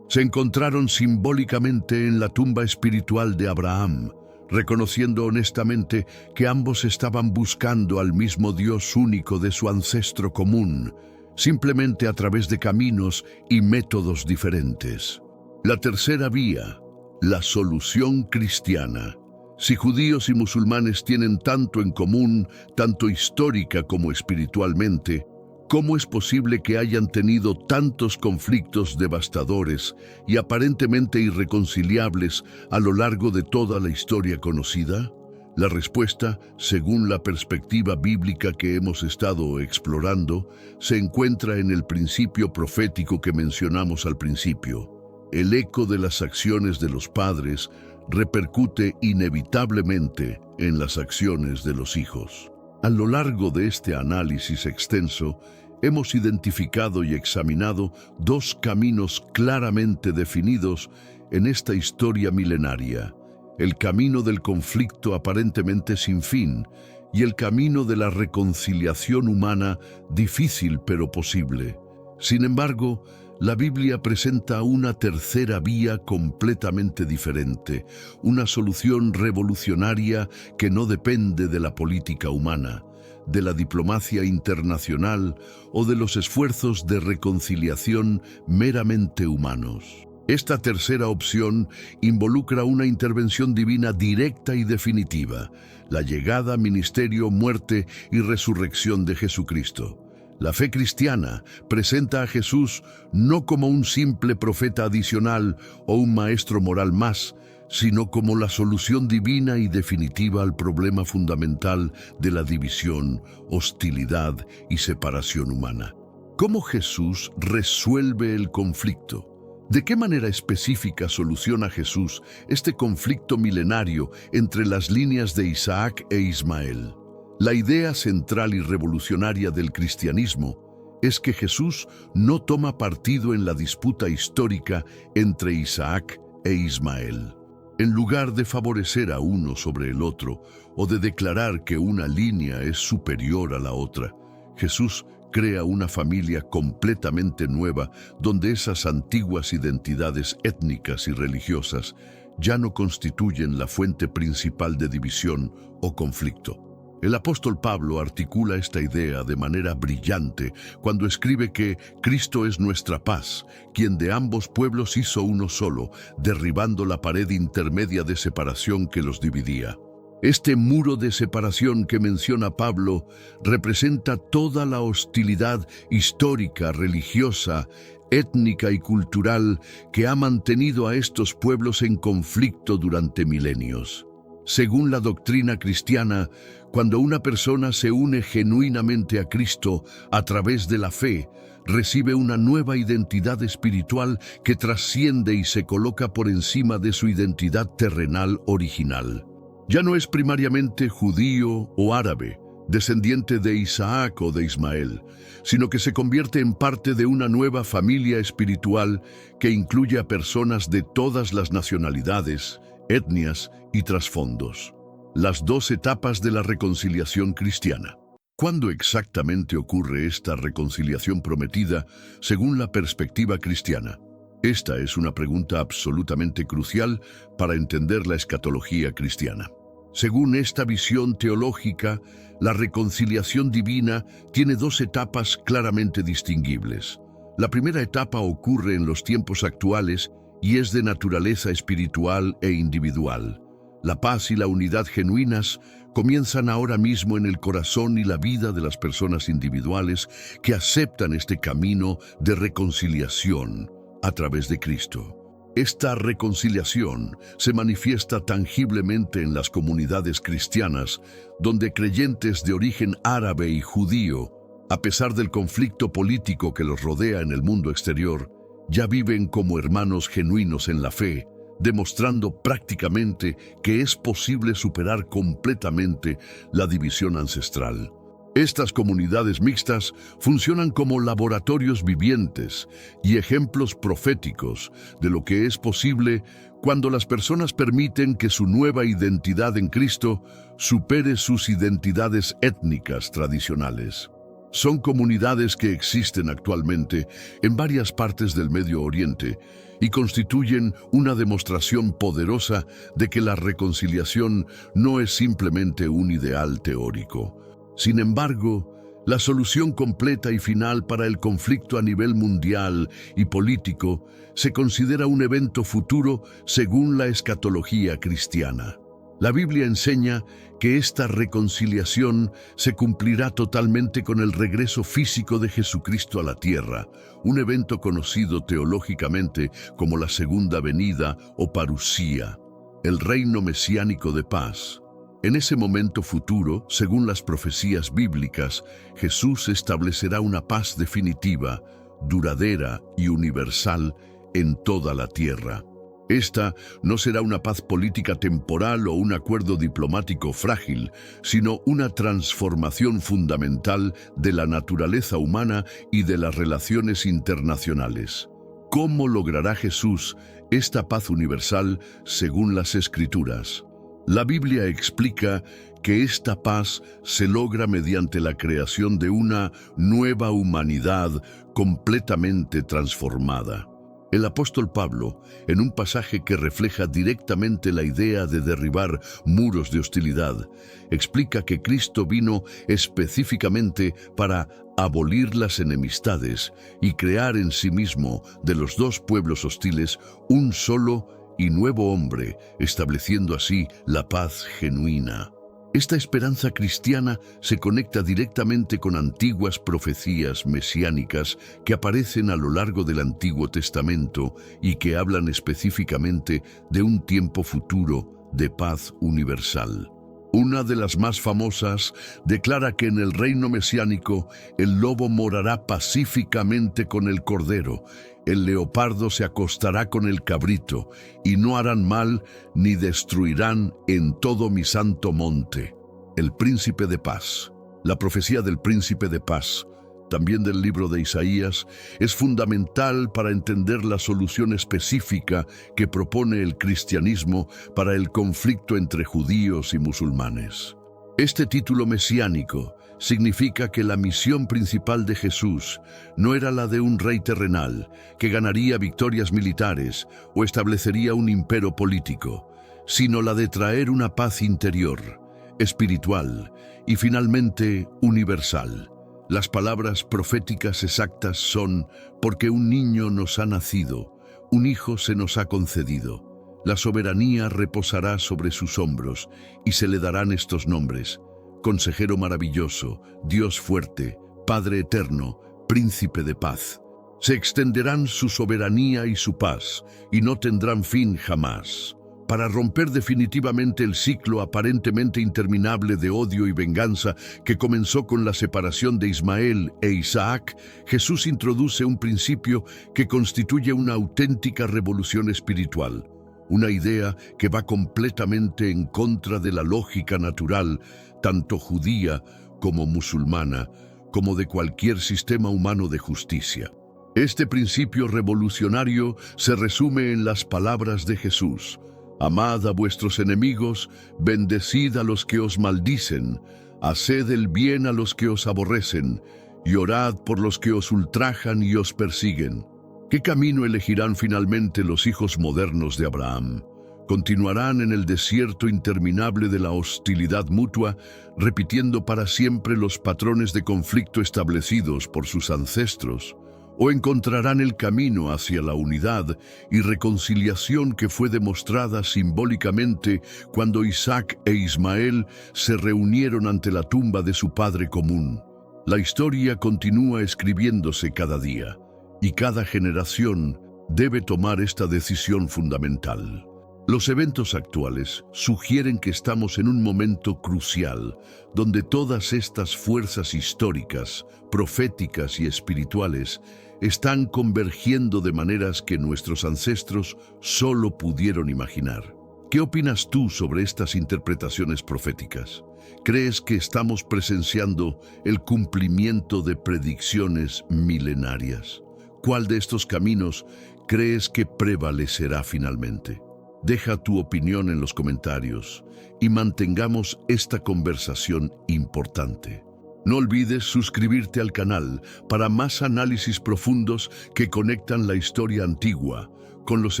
Se encontraron simbólicamente en la tumba espiritual de Abraham, reconociendo honestamente que ambos estaban buscando al mismo Dios único de su ancestro común, simplemente a través de caminos y métodos diferentes. La tercera vía. La solución cristiana. Si judíos y musulmanes tienen tanto en común, tanto histórica como espiritualmente, ¿cómo es posible que hayan tenido tantos conflictos devastadores y aparentemente irreconciliables a lo largo de toda la historia conocida? La respuesta, según la perspectiva bíblica que hemos estado explorando, se encuentra en el principio profético que mencionamos al principio. El eco de las acciones de los padres repercute inevitablemente en las acciones de los hijos. A lo largo de este análisis extenso, hemos identificado y examinado dos caminos claramente definidos en esta historia milenaria: el camino del conflicto aparentemente sin fin y el camino de la reconciliación humana difícil pero posible. Sin embargo, la Biblia presenta una tercera vía completamente diferente, una solución revolucionaria que no depende de la política humana, de la diplomacia internacional o de los esfuerzos de reconciliación meramente humanos. Esta tercera opción involucra una intervención divina directa y definitiva, la llegada, ministerio, muerte y resurrección de Jesucristo. La fe cristiana presenta a Jesús no como un simple profeta adicional o un maestro moral más, sino como la solución divina y definitiva al problema fundamental de la división, hostilidad y separación humana. ¿Cómo Jesús resuelve el conflicto? ¿De qué manera específica soluciona Jesús este conflicto milenario entre las líneas de Isaac e Ismael? La idea central y revolucionaria del cristianismo es que Jesús no toma partido en la disputa histórica entre Isaac e Ismael. En lugar de favorecer a uno sobre el otro o de declarar que una línea es superior a la otra, Jesús crea una familia completamente nueva donde esas antiguas identidades étnicas y religiosas ya no constituyen la fuente principal de división o conflicto. El apóstol Pablo articula esta idea de manera brillante cuando escribe que Cristo es nuestra paz, quien de ambos pueblos hizo uno solo, derribando la pared intermedia de separación que los dividía. Este muro de separación que menciona Pablo representa toda la hostilidad histórica, religiosa, étnica y cultural que ha mantenido a estos pueblos en conflicto durante milenios. Según la doctrina cristiana, cuando una persona se une genuinamente a Cristo a través de la fe, recibe una nueva identidad espiritual que trasciende y se coloca por encima de su identidad terrenal original. Ya no es primariamente judío o árabe, descendiente de Isaac o de Ismael, sino que se convierte en parte de una nueva familia espiritual que incluye a personas de todas las nacionalidades, etnias y trasfondos. Las dos etapas de la reconciliación cristiana. ¿Cuándo exactamente ocurre esta reconciliación prometida según la perspectiva cristiana? Esta es una pregunta absolutamente crucial para entender la escatología cristiana. Según esta visión teológica, la reconciliación divina tiene dos etapas claramente distinguibles. La primera etapa ocurre en los tiempos actuales y es de naturaleza espiritual e individual. La paz y la unidad genuinas comienzan ahora mismo en el corazón y la vida de las personas individuales que aceptan este camino de reconciliación a través de Cristo. Esta reconciliación se manifiesta tangiblemente en las comunidades cristianas, donde creyentes de origen árabe y judío, a pesar del conflicto político que los rodea en el mundo exterior, ya viven como hermanos genuinos en la fe, demostrando prácticamente que es posible superar completamente la división ancestral. Estas comunidades mixtas funcionan como laboratorios vivientes y ejemplos proféticos de lo que es posible cuando las personas permiten que su nueva identidad en Cristo supere sus identidades étnicas tradicionales. Son comunidades que existen actualmente en varias partes del Medio Oriente y constituyen una demostración poderosa de que la reconciliación no es simplemente un ideal teórico. Sin embargo, la solución completa y final para el conflicto a nivel mundial y político se considera un evento futuro según la escatología cristiana. La Biblia enseña que esta reconciliación se cumplirá totalmente con el regreso físico de Jesucristo a la tierra, un evento conocido teológicamente como la segunda venida o parusía, el reino mesiánico de paz. En ese momento futuro, según las profecías bíblicas, Jesús establecerá una paz definitiva, duradera y universal en toda la tierra. Esta no será una paz política temporal o un acuerdo diplomático frágil, sino una transformación fundamental de la naturaleza humana y de las relaciones internacionales. ¿Cómo logrará Jesús esta paz universal según las Escrituras? La Biblia explica que esta paz se logra mediante la creación de una nueva humanidad completamente transformada. El apóstol Pablo, en un pasaje que refleja directamente la idea de derribar muros de hostilidad, explica que Cristo vino específicamente para abolir las enemistades y crear en sí mismo de los dos pueblos hostiles un solo y nuevo hombre, estableciendo así la paz genuina. Esta esperanza cristiana se conecta directamente con antiguas profecías mesiánicas que aparecen a lo largo del Antiguo Testamento y que hablan específicamente de un tiempo futuro de paz universal. Una de las más famosas declara que en el reino mesiánico el lobo morará pacíficamente con el cordero, el leopardo se acostará con el cabrito, y no harán mal ni destruirán en todo mi santo monte. El príncipe de paz. La profecía del príncipe de paz, también del libro de Isaías, es fundamental para entender la solución específica que propone el cristianismo para el conflicto entre judíos y musulmanes. Este título mesiánico significa que la misión principal de Jesús no era la de un rey terrenal que ganaría victorias militares o establecería un imperio político, sino la de traer una paz interior, espiritual y finalmente universal. Las palabras proféticas exactas son: porque un niño nos ha nacido, un hijo se nos ha concedido. La soberanía reposará sobre sus hombros y se le darán estos nombres: Consejero maravilloso, Dios fuerte, Padre eterno, Príncipe de paz. Se extenderán su soberanía y su paz, y no tendrán fin jamás. Para romper definitivamente el ciclo aparentemente interminable de odio y venganza que comenzó con la separación de Ismael e Isaac, Jesús introduce un principio que constituye una auténtica revolución espiritual. Una idea que va completamente en contra de la lógica natural, tanto judía como musulmana, como de cualquier sistema humano de justicia. Este principio revolucionario se resume en las palabras de Jesús: amad a vuestros enemigos, bendecid a los que os maldicen, haced el bien a los que os aborrecen, y orad por los que os ultrajan y os persiguen. ¿Qué camino elegirán finalmente los hijos modernos de Abraham? ¿Continuarán en el desierto interminable de la hostilidad mutua, repitiendo para siempre los patrones de conflicto establecidos por sus ancestros? ¿O encontrarán el camino hacia la unidad y reconciliación que fue demostrada simbólicamente cuando Isaac e Ismael se reunieron ante la tumba de su padre común? La historia continúa escribiéndose cada día, y cada generación debe tomar esta decisión fundamental. Los eventos actuales sugieren que estamos en un momento crucial, donde todas estas fuerzas históricas, proféticas y espirituales están convergiendo de maneras que nuestros ancestros solo pudieron imaginar. ¿Qué opinas tú sobre estas interpretaciones proféticas? ¿Crees que estamos presenciando el cumplimiento de predicciones milenarias? ¿Cuál de estos caminos crees que prevalecerá finalmente? Deja tu opinión en los comentarios y mantengamos esta conversación importante. No olvides suscribirte al canal para más análisis profundos que conectan la historia antigua con los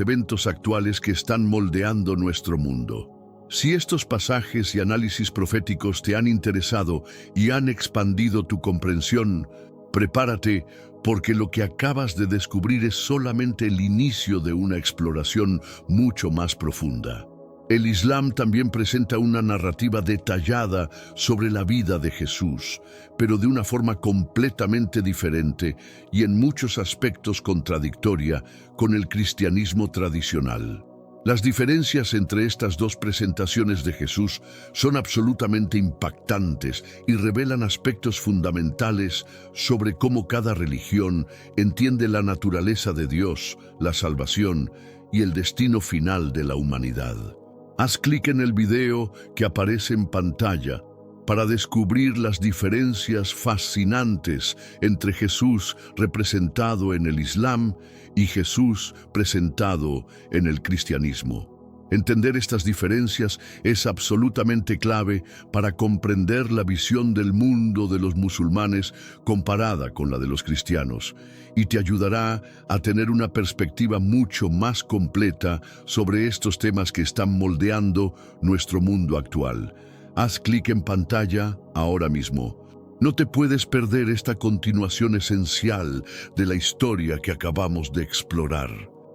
eventos actuales que están moldeando nuestro mundo. Si estos pasajes y análisis proféticos te han interesado y han expandido tu comprensión, prepárate, porque lo que acabas de descubrir es solamente el inicio de una exploración mucho más profunda. El Islam también presenta una narrativa detallada sobre la vida de Jesús, pero de una forma completamente diferente y en muchos aspectos contradictoria con el cristianismo tradicional. Las diferencias entre estas dos presentaciones de Jesús son absolutamente impactantes y revelan aspectos fundamentales sobre cómo cada religión entiende la naturaleza de Dios, la salvación y el destino final de la humanidad. Haz clic en el video que aparece en pantalla para descubrir las diferencias fascinantes entre Jesús representado en el Islam y Jesús presentado en el cristianismo. Entender estas diferencias es absolutamente clave para comprender la visión del mundo de los musulmanes comparada con la de los cristianos, y te ayudará a tener una perspectiva mucho más completa sobre estos temas que están moldeando nuestro mundo actual. Haz clic en pantalla ahora mismo. No te puedes perder esta continuación esencial de la historia que acabamos de explorar.